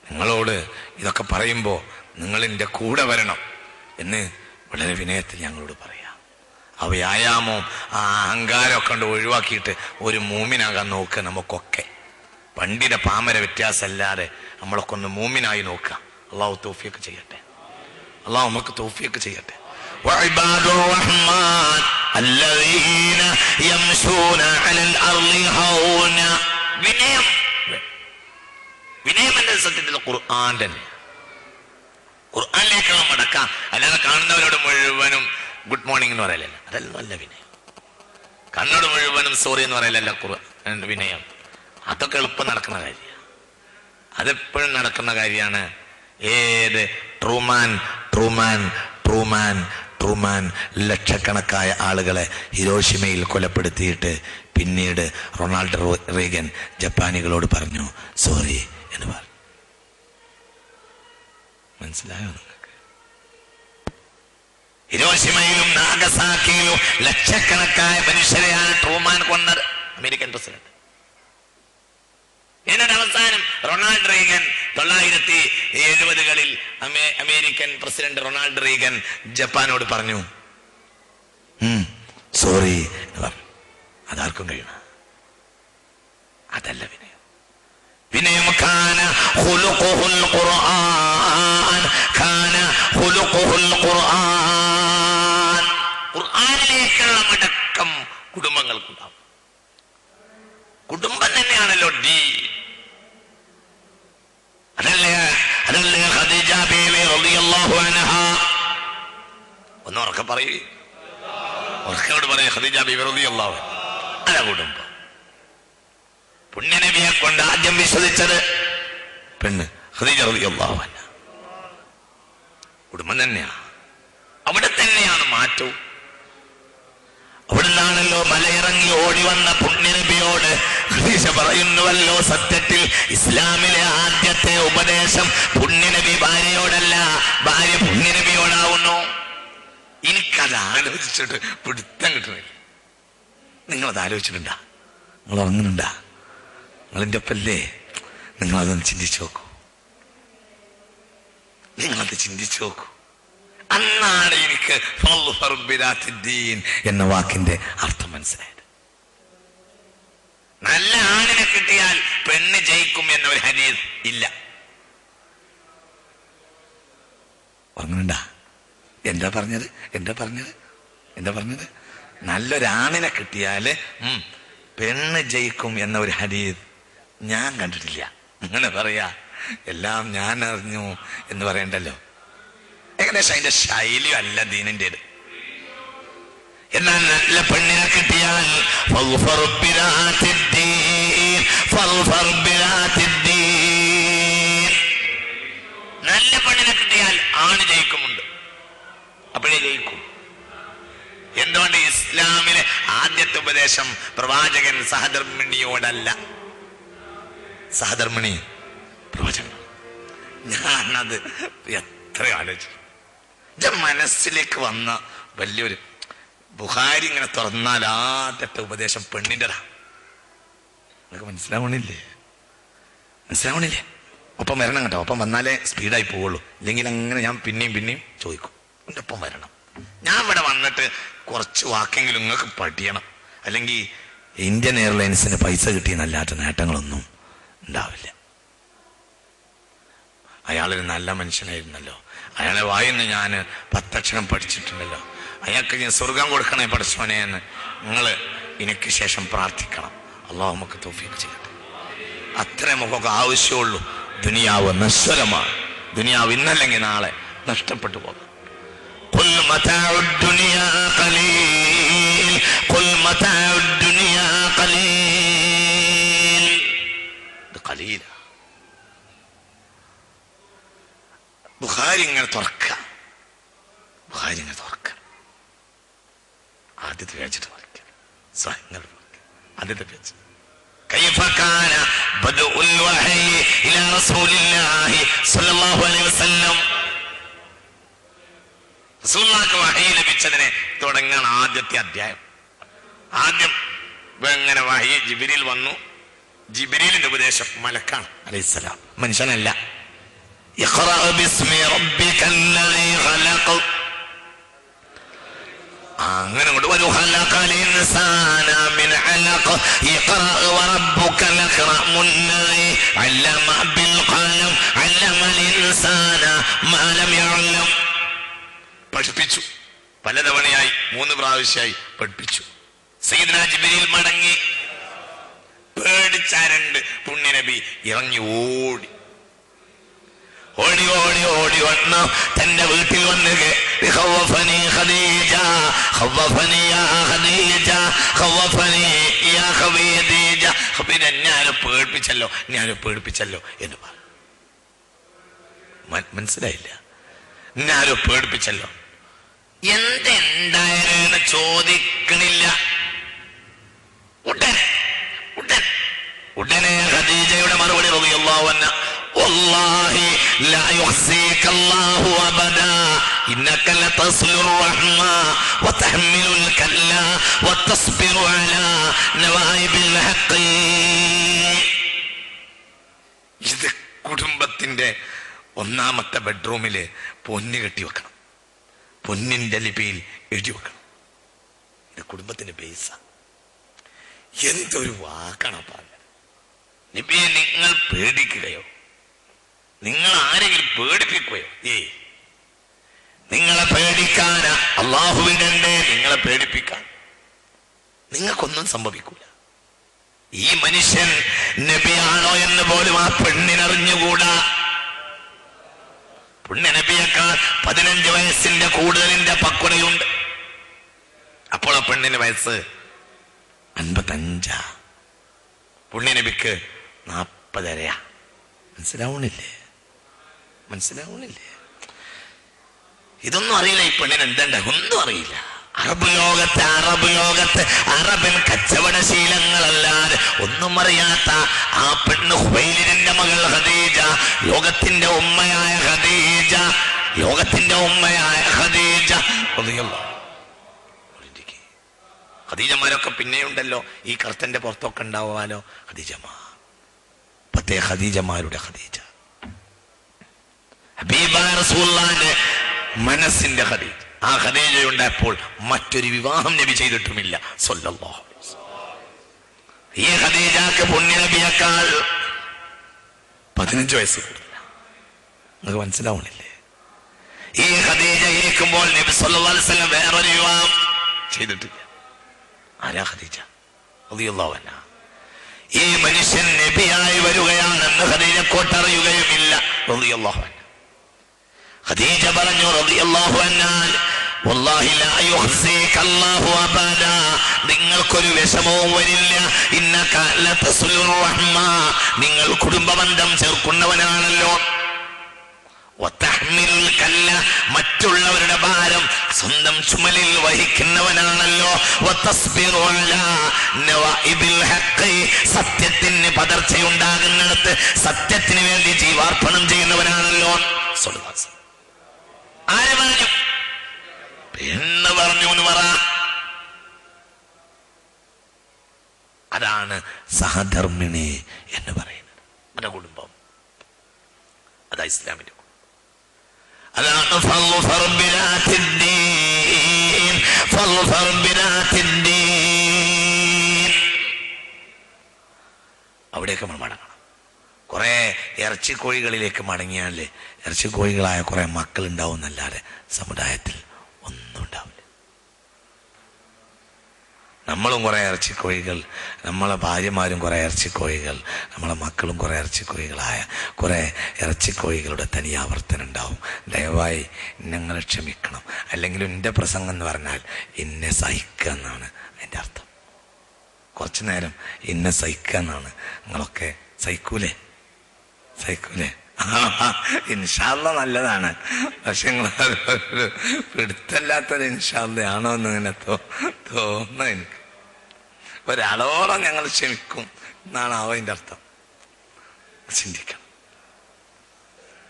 നിങ്ങളോട് ഇതൊക്കെ പറയുമ്പോൾ നിങ്ങൾ എൻ്റെ കൂടെ വരണം എന്ന് വളരെ വിനയത്തിൽ ഞങ്ങളോട് പറയാം. ആ വ്യായാമവും ആ അഹങ്കാരമൊക്കെ കൊണ്ട് ഒഴിവാക്കിയിട്ട് ഒരു മൂമിനാകാൻ നോക്കുക. നമുക്കൊക്കെ പണ്ഡിത പാമര വ്യത്യാസമല്ലാതെ നമ്മളൊക്കെ ഒന്ന് മൂമിനായി നോക്കാം. അള്ളാഹു തൗഫീഖ് ചെയ്യട്ടെ. അള്ളാഹു നമുക്ക് തൗഫീഖ് ചെയ്യട്ടെ. വഇബാദുർ റഹ്മാൻ അല്ലദീന യംശൂന അലൽ അർളി ഹൗന. വിനയം എന്ന സത്യത്തിൽ ഖുർആൻ തന്നെ. ഖുർആനിലേക്ക് നാം മടക്കാം. അല്ലാതെ കാണുന്നവരോട് മുഴുവനും ഗുഡ് മോർണിംഗ് എന്ന് പറയലല്ല, അതല്ല വിനയം. കണ്ണോട് മുഴുവനും സോറി എന്ന് പറയലല്ല ഖുർആൻ വിനയം. അതൊക്കെ എളുപ്പം നടക്കുന്ന കാര്യമാണ്, അതെപ്പോഴും നടക്കുന്ന കാര്യമാണ്. ഏത് ട്രൂമാൻ ട്രൂമാൻ ട്രൂമാൻ ട്രൂമാൻ ലക്ഷക്കണക്കായ ആളുകളെ ഹിരോഷിമയിൽ കൊലപ്പെടുത്തിയിട്ട് പിന്നീട് റൊണാൾഡ് റീഗൻ ജപ്പാനികളോട് പറഞ്ഞു സോറി എന്ന് പറഞ്ഞു. മനസ്സിലായോ നിങ്ങൾക്ക്? ഹിരോഷിമയിലും നാഗസാക്കിയിലും ലക്ഷക്കണക്കായ മനുഷ്യരെയാണ് ട്രൂമാൻ കൊന്നത്, അമേരിക്കൻ പ്രസിഡന്റ്. എന്നിട്ട് അവസാനം റൊണാൾഡ് റീഗൻ 1970-കളിൽ അമേരിക്കൻ പ്രസിഡന്റ് റൊണാൾഡ് റീഗൻ ജപ്പാനോട് പറഞ്ഞു സോറി എന്ന് പറഞ്ഞു. അതാർക്കും കഴിയണം, അതല്ല വിനയം. വിനയം കാന ഖുലുഖുൽ ഖുർആൻ, കാന ഖുലുഖുൽ ഖുർആൻ. ഖുർആനിലേക്കുള്ള മടക്കം കുടുംബങ്ങൾക്കുണ്ടാവും. കുടുംബം തന്നെയാണല്ലോ ഡി. അതല്ലേ ഖദീജ ബീവി റളിയല്ലാഹു അൻഹ. ഒന്ന് ഉറക്കെ പറയൂ, ഉറക്കോട് പറയൂ. ഖദീജ ബീവി റളിയല്ലാഹു അൻഹ കുടുംബം. പുണ്യനബിയെ കൊണ്ട് ആദ്യം വിശ്വസിച്ചത് പെണ്ണ് ഖദീജ റളിയല്ലാഹു അൻഹ. കുടുംബം തന്നെയാണ്, അവിടെ തന്നെയാണ് മാറ്റവും. അവിടുന്നാണല്ലോ മലയിറങ്ങി ഓടി വന്ന പുണ്യനബിയോട് ഖദീജ പറയുന്നുവല്ലോ, സത്യത്തിൽ ഇസ്ലാമിലെ ആദ്യത്തെ ഉപദേശം പുണ്യനബി ഭാര്യയോടല്ല, ഭാര്യ പുണ്യനബിയോടാവുന്നു. എനിക്കത് ആലോചിച്ചിട്ട് പിടുത്തം കിട്ടുന്നില്ല. നിങ്ങളത് ആലോചിച്ചിട്ടുണ്ടാ? നിങ്ങൾ ഉറങ്ങുന്നുണ്ടാ? നിങ്ങളെൻ്റെ ഒപ്പല്ലേ? നിങ്ങളതൊന്ന് ചിന്തിച്ചു നോക്കൂ, നിങ്ങളത് ചിന്തിച്ചു നോക്കൂ. അന്നാണ് എനിക്ക് എന്ന വാക്കിന്റെ അർത്ഥം മനസ്സിലായത്. നല്ല ആണിനെ കിട്ടിയാൽ പെണ്ണ് ജയിക്കും എന്ന ഒരു ഹദീസ് ഇല്ല. ഓർമ്മയുണ്ടാ? എന്താ പറഞ്ഞത്? നല്ലൊരാണിനെ കിട്ടിയാല് പെണ്ണ് ജയിക്കും എന്ന ഒരു ഹദീസ് ഞാൻ കണ്ടിട്ടില്ല. അങ്ങനെ പറയാ, എല്ലാം ഞാൻ അറിഞ്ഞു എന്ന് പറയണ്ടല്ലോ. ഏകദേശം അതിന്റെ ശൈലിയും അല്ല ദീനിൻ്റെത്. എന്നാൽ നല്ല പെണ്ണിനെ കിട്ടിയാൽ നല്ല പെണ്ണിനെ കിട്ടിയാൽ ആണ് ജയിക്കുമുണ്ട്, അപ്പോഴേ ജയിക്കും. എന്തുകൊണ്ട്? ഇസ്ലാമിലെ ആദ്യത്തെ ഉപദേശം പ്രവാചകൻ സഹധർമ്മിണിയോടല്ല, സഹധർമ്മിണി പ്രവാചകൻ. ഞാനത് എത്ര ആലോചിച്ചു. മനസ്സിലേക്ക് വന്ന വലിയൊരു ബുഖാരി ഇങ്ങനെ തുറന്നാൽ ആദ്യത്തെ ഉപദേശം പെണ്ണിൻ്റെതാ. നിങ്ങൾക്ക് മനസ്സിലാവണില്ലേ? ഒപ്പം വരണം കേട്ടോ. ഒപ്പം വന്നാലേ സ്പീഡായി പോവുള്ളൂ. ഇല്ലെങ്കിൽ അങ്ങനെ ഞാൻ പിന്നെയും ചോദിക്കും, എൻ്റെ ഒപ്പം വരണം. ഞാൻ ഇവിടെ വന്നിട്ട് കുറച്ച് വാക്കെങ്കിലും നിങ്ങൾക്ക് പഠിക്കണം. അല്ലെങ്കിൽ ഇന്ത്യൻ എയർലൈൻസിന് പൈസ കിട്ടിയെന്നല്ലാത്ത നേട്ടങ്ങളൊന്നും ഉണ്ടാവില്ല. അയാളൊരു നല്ല മനുഷ്യനായിരുന്നല്ലോ, അയാളെ വായിന്ന് ഞാൻ 10 അക്ഷരം പഠിച്ചിട്ടുണ്ടല്ലോ, അയാൾക്ക് ഞാൻ സ്വർഗം കൊടുക്കണേ പടച്ചോനെ എന്ന് നിങ്ങൾ എനിക്ക് ശേഷം പ്രാർത്ഥിക്കണം. അള്ളാഹു നമുക്ക് തൗഫീഖ് ചെയ്യട്ടെ. അത്രേ നമുക്ക് ആവശ്യമുള്ളൂ. ദുനിയാവ് നശ്വരമാണ്. ദുനിയാവ് ഇന്നല്ലെങ്കിൽ നാളെ നഷ്ടപ്പെട്ടു പോകും. ബുഖാരി ഇങ്ങനെ തുറക്കുക, ആദ്യത്തെ പേജിട്ട് വായിക്കുക. ആദ്യത്തെ പേജ് كيف كان بدء الوحي إلى رسول الله صلى الله عليه وسلم. റസൂലുള്ളാഹിക്ക് വഹി ലഭിച്ചതിനെ തുടങ്ങാൻ ആദ്യത്തെ അധ്യായം. ആദ്യം ഇങ്ങനെ വഹി ജിബ്രീൽ വന്നു. ജിബ്രീലിന്റെ ഉപദേശം മലക്കാണ് അലൈഹിസ്സലാം, മനുഷ്യനല്ല. ഇഖ്റഅ ബിസ്മി റബ്ബിക്കല്ലദീ ഖലഖ. അങ്ങനെ കൊണ്ട് വരു ഖലഖൽ ഇൻസാന മിൻ അലഖ ഇഖ്റഅ വറബ്ബുക്കൽ അക്രമുല്ലദീ അല്ലമ ബിൽ ഖലം അല്ലമൽ ഇൻസാന മാ ലം യഅലം. പഠിപ്പിച്ചു. പലതവണയായി 3 പ്രാവശ്യമായി പഠിപ്പിച്ചു. സയ്യിദ്നാ ജിബ്രീൽ മടങ്ങി പേടിച്ചാരണ്ട് പുണ്യനബി ഇറങ്ങി ഓടി ഓടി ഓടി ഓടി വന്നു തന്റെ വീട്ടിൽ വന്ന് ഖവഫനി ഖദീജ ഖവഫനി യാ ഖദീജ ഖവഫനി യാ ഖദീജ ഖബീജ ഞാനോ പേടിപ്പിച്ചല്ലോ എന്ന് പറഞ്ഞു. മനസ്സിലായില്ല? ഞാനോ പേടിപ്പിച്ചല്ലോ. എന്തെന്തായെന്ന് ചോദിക്കണില്ല. ഉടനെ ഖദീജയുടെ മറുപടി റളിയല്ലാഹു അൻഹ, വല്ലാഹി ലാ യുഖ്സീക അല്ലാഹു അബദാ ഇന്നക ലതസ്ലുർ റഹ്മ വതഹ്മിലുൽ കല്ല വതസ്ബിറു അലാ നവായിബിൽ ഹഖ്. ഇത് കുടുംബത്തിന്റെ 1ാമത്തെ ബെഡ്റൂമില് പൊന്ന് കെട്ടി വെക്കണം, പൊന്നിന്റെ ലിപിയിൽ എഴുതി വെക്കണം. ഇത് കുടുംബത്തിന്റെ ബേസ. എന്തൊരു വാക്കാണ് പറഞ്ഞത്. നബിയെ നിങ്ങൾ പേടിക്കുകയോ, നിങ്ങൾ ആരെങ്കിലും പേടിപ്പിക്കുകയോ? നിങ്ങളെ പേടിക്കാൻ അള്ളാഹുവിനുണ്ട്. നിങ്ങളെ പേടിപ്പിക്കാൻ നിങ്ങൾക്കൊന്നും സംഭവിക്കൂല. ഈ മനുഷ്യൻ നബിയാണോ എന്ന് പോലും ആ പെണ്ണിനറിഞ്ഞുകൂടാ. പുണ്യ നബിയേക്കാൾ 15 വയസ്സിന്റെ കൂടുതലിന്റെ പക്വതയുണ്ട്. അപ്പോൾ ആ പെണ്ണിന്റെ വയസ്സ് 55. പുണ്യ നബിക്ക് 40. മനസ്സിലാവണില്ലേ? ഇതൊന്നും അറിയില്ല. ഈ പെണ്ണിന് എന്തുണ്ട് ഒന്നും അറിയില്ല. അറബ് ലോകത്ത് അറബൻ കച്ചവടശീലങ്ങളല്ലാതെ ഒന്നും അറിയാത്ത ആ പെണ്ണ് ഹുവൈലിദിന്റെ മകൾ ഖദീജ, ലോകത്തിന്റെ ഉമ്മയായ ഖദീജ ഖദീജമാരൊക്കെ പിന്നെയുണ്ടല്ലോ. ഈ കർത്തന്റെ പുറത്തൊക്കെ ഉണ്ടാവാലോ ഖദീജമാരുടെ ഖദീജ, ഹബീബായ റസൂലുള്ളാഹിന്റെ മനസ്സിന്റെ ഖദീജ. ആ ഖദീജയുണ്ടായപ്പോൾ മറ്റൊരു വിവാഹം നബി ചെയ്തിട്ടുമില്ല സ്വല്ലല്ലാഹു അലൈഹി വസല്ലം. ഈ ഖദീജക്ക് പുണ്യ നബിയേക്കാൾ 15 വയസ്സ് കൂടുതല. നിങ്ങൾക്ക് മനസ്സിലാവണില്ലേ? ഈ ഖദീജ ഇരിക്കുമ്പോൾ നബി സല്ലല്ലാഹു അലൈഹി വസല്ലം വേറൊരു വിവാഹം ചെയ്തിട്ടില്ല. ആരാ ഖദീജ റളിയല്ലാഹു അൻഹ. ഈ മനുഷ്യൻ നബിയായി വരികയാണെന്ന് ഖദീജക്കോട്ടറിയുകയുമില്ല റളിയല്ലാഹു അൻഹ. ഖദീജ പറഞ്ഞു റളിയല്ലാഹു അൻഹ, വല്ലാഹി ലാ യുഖ്സീക അല്ലാഹു അബദാ, നിങ്ങൾക്കൊരു വിഷമവും വരില്ല. ഇന്നക ലതസ്ലുർ റഹ്മ, നിങ്ങൾ കുടുംബബന്ധം ചേർക്കുന്നവനാണല്ലോ. വതഹ്മിലുൽ കല്ല, മറ്റുള്ളവരുടെ ഭാരം സ്വന്തം ചുമലിൽ വഹിക്കുന്നവനാണല്ലോ. വതസ്ബിറു അലാ നവായിബിൽ ഹഖ്, സത്യത്തിന് പതർച്ചയുണ്ടാകുന്നിടത്ത് സത്യത്തിന് വേണ്ടി ജീവാർപ്പണം ചെയ്യുന്നവനാണല്ലോ. ആര് പറഞ്ഞു? പെണ്ണ് പറഞ്ഞു എന്ന് പറ. അതാണ് സഹധർമ്മിണി എന്ന് പറയുന്നത്. നമ്മുടെ കുടുംബം അതാ ഇസ്ലാമിന്റെ കുടുംബം. അതാണ് അവിടെയൊക്കെ നമ്മൾ മടങ്ങണം. കുറെ ഇറച്ചിക്കോഴികളിലേക്ക് മടങ്ങിയാലേ ഇറച്ചിക്കോഴികളായ കുറെ മക്കൾ ഉണ്ടാവും എന്നല്ലാതെ സമുദായത്തിൽ ഒന്നും ഉണ്ടാവില്ല. നമ്മളും കുറെ ഇറച്ചിക്കോഴികൾ, നമ്മളെ ഭാര്യമാരും കുറെ ഇറച്ചിക്കോഴികൾ, നമ്മളെ മക്കളും കുറെ ഇറച്ചിക്കോഴികളായ കുറെ ഇറച്ചിക്കോഴികളുടെ തനിയാവർത്തനം ഉണ്ടാവും. ദയവായി ഞങ്ങളെ ക്ഷമിക്കണം. അല്ലെങ്കിൽ എൻ്റെ പ്രസംഗം എന്ന് പറഞ്ഞാൽ ഇന്നെ സഹിക്കുക എന്നാണ് അതിൻ്റെ അർത്ഥം. കുറച്ചു നേരം ഇന്നെ സഹിക്കുക എന്നാണ്. നിങ്ങളൊക്കെ സഹിക്കൂലേ? ഇൻഷാ അല്ലാഹ് നല്ലതാണ്. പക്ഷെ നിങ്ങൾ പിടുത്തല്ലാത്തൊരു ഇൻഷാ അല്ലാഹ് ആണോ എന്ന് ഇങ്ങനെ തോന്നുന്നു എനിക്ക്. ഒരളവോളം ഞങ്ങൾ ക്ഷമിക്കും എന്നാണ് അതിൻ്റെ അർത്ഥം. ചിന്തിക്കണം.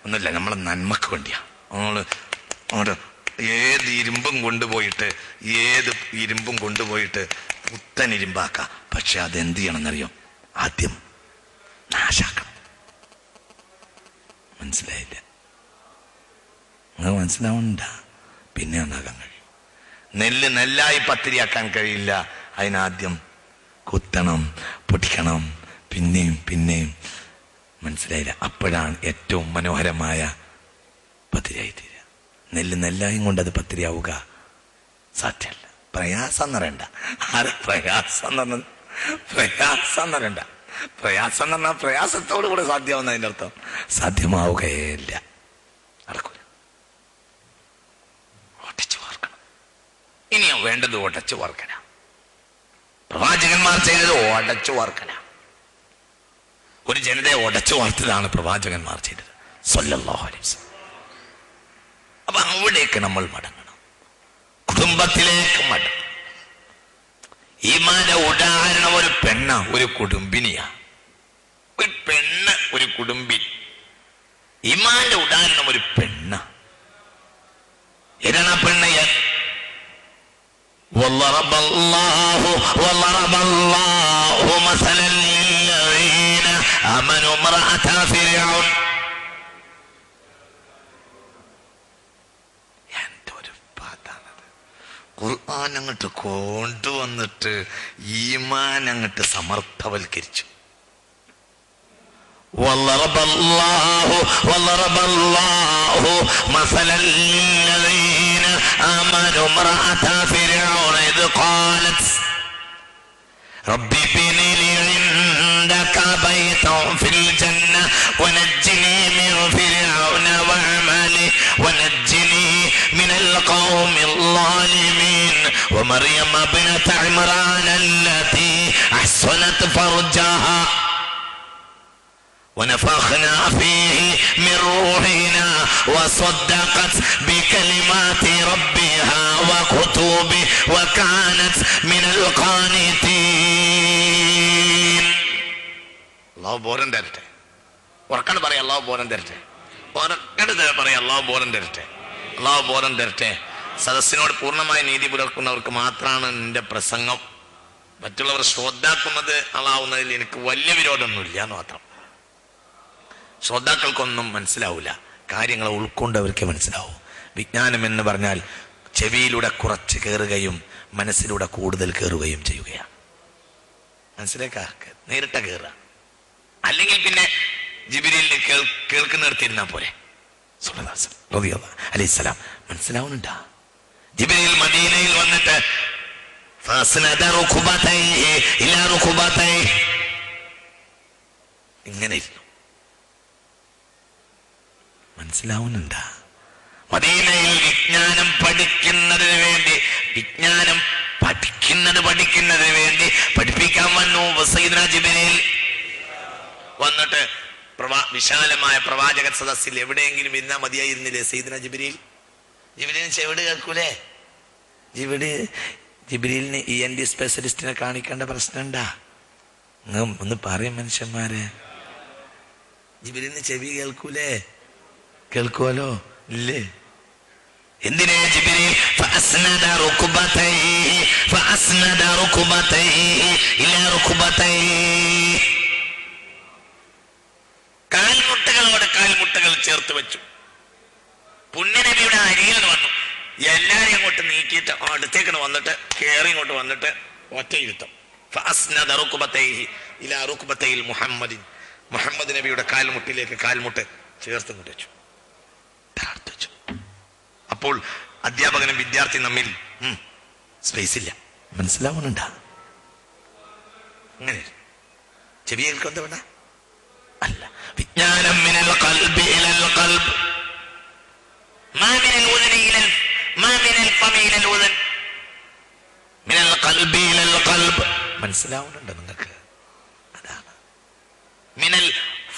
ഒന്നുമില്ല, നമ്മളെ നന്മക്ക് വേണ്ടിയാ. അങ്ങോട്ട് ഏത് ഇരുമ്പും കൊണ്ടുപോയിട്ട് പുത്തൻ ഇരുമ്പാക്കാം. പക്ഷെ അതെന്ത് ചെയ്യണമെന്നറിയോ? ആദ്യം നാശാക്കണം. മനസ്സിലായില്ല? നിങ്ങൾ മനസ്സിലാവണ്ട. പിന്നെ ഉണ്ടാക്കാൻ കഴിയും. നെല്ലായി പത്തിരിയാക്കാൻ കഴിയില്ല. അതിനാദ്യം കുത്തണം, പൊട്ടിക്കണം, പിന്നെയും. മനസ്സിലായില്ല? അപ്പോഴാണ് ഏറ്റവും മനോഹരമായ പത്തിരിയായി തീരുക. നെല്ലായും കൊണ്ട് അത് പത്തിരിയാവുക സാധ്യമല്ല. പ്രയാസം എന്ന് പറയണ്ട. ആര് പ്രയാസം എന്ന് പറഞ്ഞ പ്രയാസം എന്ന് പറയണ്ട. പ്രയാസം എന്ന് പറഞ്ഞാൽ പ്രയാസത്തോടു കൂടെ സാധ്യമാവുന്ന അതിൻ്റെ അർത്ഥം സാധ്യമാവുകയില്ല, നടക്കൂല. ഒട്ടച്ചു വാർക്കണം. ഇനിയോ വേണ്ടത് ഒട്ടച്ചു വാർക്കല. പ്രവാചകന്മാർ ചെയ്തത് ഒടച്ചു വാർക്കല. ഒരു ജനതയെ ഒടച്ചു വാർത്തതാണ് പ്രവാചകന്മാർ ചെയ്തത് സ്വല്ലല്ലാഹു അലൈഹി വസല്ലം. അപ്പൊ അവിടേക്ക് നമ്മൾ മടങ്ങണം, കുടുംബത്തിലേക്ക് മടങ്ങണം. ഈമാന്റെ ഉദാഹരണം ഒരു പെണ്ണ, ഒരു കുടുംബിനിയാ. ഒരു പെണ്ണ്, ഒരു കുടുംബി. ഈമാന്റെ ഉദാഹരണം ഒരു പെണ്ണ. ഏതാണ് ആ പെണ്ണ്? وضرب الله مثلا للذين آمنوا امرأة فرعون. എന്തൊരു പാട്ടാണത്! ഖുർആൻ അങ്ങോട്ട് കൊണ്ടുവന്നിട്ട് ഈമാൻ അങ്ങോട്ട് സമർത്ഥവൽക്കരിച്ചു. وضرب الله مثلا للذين آمنوا امرأة فرعون إذ قالت رب ابن لي عندك بيتا في الجنة ونجني من فرعون وعمله ونجني من القوم الظالمين ومريم ابنة عمران التي أحصنت فرجها ونفخنا فيه من روحنا وصدقت بكلمات ربها وكتبه وكانت من القانتين. الله ബോധം തരട്ടെ. ഉറക്കണ്ട് പറയാം അള്ളാഹു ബോധം തരട്ടെ. ഉറക്കണ്ട് പറയാം അള്ളാഹു ബോധം തരട്ടെ. അള്ളാഹു ബോധം തരട്ടെ. സദസ്സിനോട് പൂർണ്ണമായ നീതി പുലർത്തുന്നവർക്ക് മാത്രമാണ് എൻ്റെ പ്രസംഗം. മറ്റുള്ളവർ ശ്രോതാക്കുന്നത് ആളാവുന്നതിൽ എനിക്ക് വലിയ വിരോധമൊന്നുമില്ല എന്ന് മാത്രം. ശ്രോതാക്കൾക്കൊന്നും മനസ്സിലാവില്ല, കാര്യങ്ങൾ ഉൾക്കൊണ്ടവർക്ക് മനസ്സിലാവും. വിജ്ഞാനം എന്ന് പറഞ്ഞാൽ ചെവിയിലൂടെ കുറച്ച് കയറുകയും മനസ്സിലൂടെ കൂടുതൽ കയറുകയും ചെയ്യുകയാണ്. മനസ്സിലേക്കാ നേരിട്ട കയറുക. അല്ലെങ്കിൽ പിന്നെ ജിബ്രീലിനെ കേൾക്കുന്നിടത്തിരുന്നാ പോരെ. അലൈഹിസ്സലാം മനസ്സിലാവുന്നുണ്ടാ? ജിബ്രീൽ മദീനയിൽ വന്നിട്ട് ഇങ്ങനെ ഇരുന്നു. മനസ്സിലാവുന്നുണ്ടാ? മദീനയിൽ വിജ്ഞാനം പഠിക്കുന്നതിന് വേണ്ടി പഠിപ്പിക്കാൻ വന്നു സയ്യിദുനാ ജിബ്രീൽ. വന്നിട്ട് വിശാലമായ പ്രവാചക സദസ്സിൽ എവിടെയെങ്കിലും ഇരുന്നാ മതിയായിരുന്നില്ലേ സയ്യിദുനാ ജിബ്രീൽ? ജിബ്രീലിന് ചെവിട് കേൾക്കൂലേ? ജിബ്രീലിന് ENT സ്പെഷ്യലിസ്റ്റിനെ കാണിക്കേണ്ട പ്രശ്നമുണ്ടാ? ഒന്ന് പറയും മനുഷ്യന്മാരെ. ജിബ്രീലിന് ചെവി കേൾക്കൂലേ? കേൾക്കുമല്ലോ, ഇല്ലേ? എന്തിനാ ജിബ്രീൽ فأسند ركبتيه إلى ركبتيه കാൽമുട്ടുകളോട് കാൽമുട്ടുകൾ ചേർത്ത് വെച്ചു. പുണ്യനബിയുടെ അരികിൽ വന്നു. എല്ലാരെയും അങ്ങോട്ട് നീക്കിയിട്ട് അടുത്തേക്ക് വന്നിട്ട് കേറി ഇങ്ങോട്ട് വന്നിട്ട് ഒറ്റയിരുത്തം. فأسند ركبتيه إلى ركبتي محمد. മുഹമ്മദ് നബിയുടെ കാൽമുട്ടിലേക്ക് കാൽമുട്ട് ചേർത്ത് ഇങ്ങോട്ട് വെച്ചു. അപ്പോൾ അധ്യാപകനും വിദ്യാർത്ഥി തമ്മിൽ സ്പേസ് ഇല്ല. മനസ്സിലാവുന്നുണ്ടാ? അങ്ങനെ ചെവി കേൾക്കുന്നത് വേണ്ട അല്ല. വിജ്ഞാനം മിനൽ ഖൽബി ഇലൽ ഖൽബ് മാ മിനൽ ഉദനി ഇലൽ മാ മിനൽ ഫമി ഇലൽ ഉദൻ മിനൽ ഖൽബി ഇലൽ ഖൽബ്. മനസ്സിലാവുന്നുണ്ടോ നിങ്ങൾക്ക്? അതാണ് മിനൽ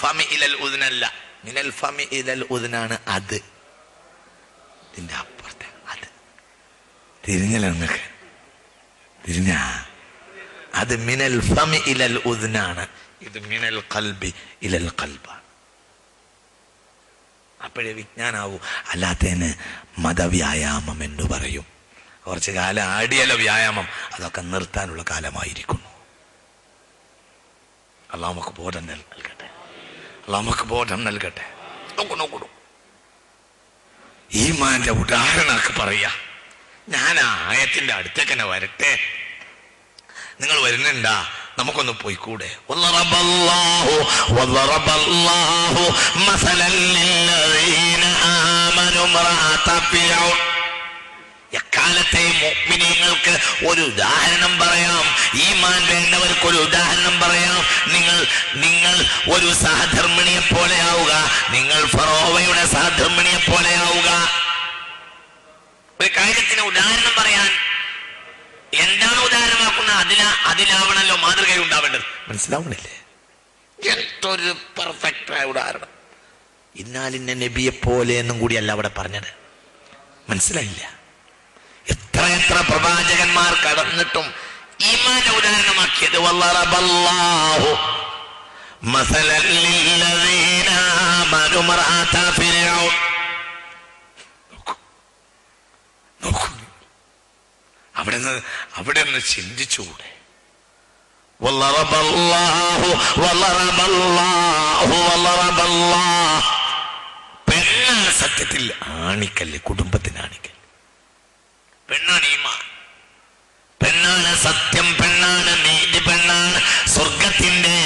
ഫമി ഇലൽ ഉദനല്ല, മിനൽ ഫമി ഇലൽ ഉദനാണ്. അത് ഇതിന്റെ അപ്പുറത്തെ അത് തിരിഞ്ഞല്ലോ നിങ്ങൾക്ക്? തിരിഞ്ഞ അത് മിനൽ ഫമി ഇലൽ ഉദ്നാണ്, ഇത് മിനൽ ഖൽബി ഇലൽ ഖൽബാണ്. അപ്പോഴേ വിജ്ഞാനാവൂ. അല്ലാത്തതിന് മതവ്യായാമം എന്ന് പറയും. കുറച്ച് കാലം ആടിയല്ലോ വ്യായാമം, അതൊക്കെ നിർത്താനുള്ള കാലമായിരിക്കുന്നു. അല്ലാഹു നമുക്ക് ബോധം നൽകട്ടെ. അല്ലാഹു നമുക്ക് ബോധം നൽകട്ടെ. നോക്കൂ ഈമാന്റെ ഉദാഹരണമൊക്കെ പറയാ. ഞാൻ ആ ആയത്തിന്റെ അടുത്തേക്ക് തന്നെ വരട്ടെ. നിങ്ങൾ വരുന്നുണ്ടാ? നമുക്കൊന്ന് പോയിക്കൂടെ? കാലത്തെയും മുഅ്മിനീങ്ങൾക്ക് ഒരു ഉദാഹരണം പറയാം, ഈമാൻ വേണ്ടവർക്ക് ഒരു ഉദാഹരണം പറയാം. നിങ്ങൾ ഒരു സഹധർമ്മിണിയെ പോലെയാവുക, നിങ്ങൾ ഫറോവയുടെ സഹധർമ്മിണിയെ പോലെയാവുക. ഒരു കാര്യത്തിന് ഉദാഹരണം പറയാൻ എന്താണ് ഉദാഹരണമാക്കുന്നത്? അതിലാവണല്ലോ മാതൃകയുണ്ടാവേണ്ടത്. മനസ്സിലാവണില്ലേ? എന്തൊരു പെർഫെക്റ്റ് ആയ ഉദാഹരണം. ഇന്നാലിന്ന നബിയെ പോലെ എന്നും കൂടിയല്ല അവിടെ പറഞ്ഞത്. മനസ്സിലായില്ല? എത്ര പ്രവാചകന്മാർ കടന്നിട്ടും ഈമാന്റെ ഉദാഹരണമാക്കിയത് വല്ലറബല്ലാഹു മസലൻ ലില്ലദീന ആമനു മർഅത ഫിർഔൻ. നോക്കൂ, അവിടെ നിന്ന് ചിന്തിച്ചുകൂടെ? പെണ്ണാണ് സത്യത്തിൽ ആണിക്കല്ല്, കുടുംബത്തിന് ആണിക്കല്ല്. പെണ്ണാണ് ഈമാൻ, പെണ്ണാണ് സത്യം, പെണ്ണാണ് നീതി, പെണ്ണാണ് സ്വർഗത്തിന്റെ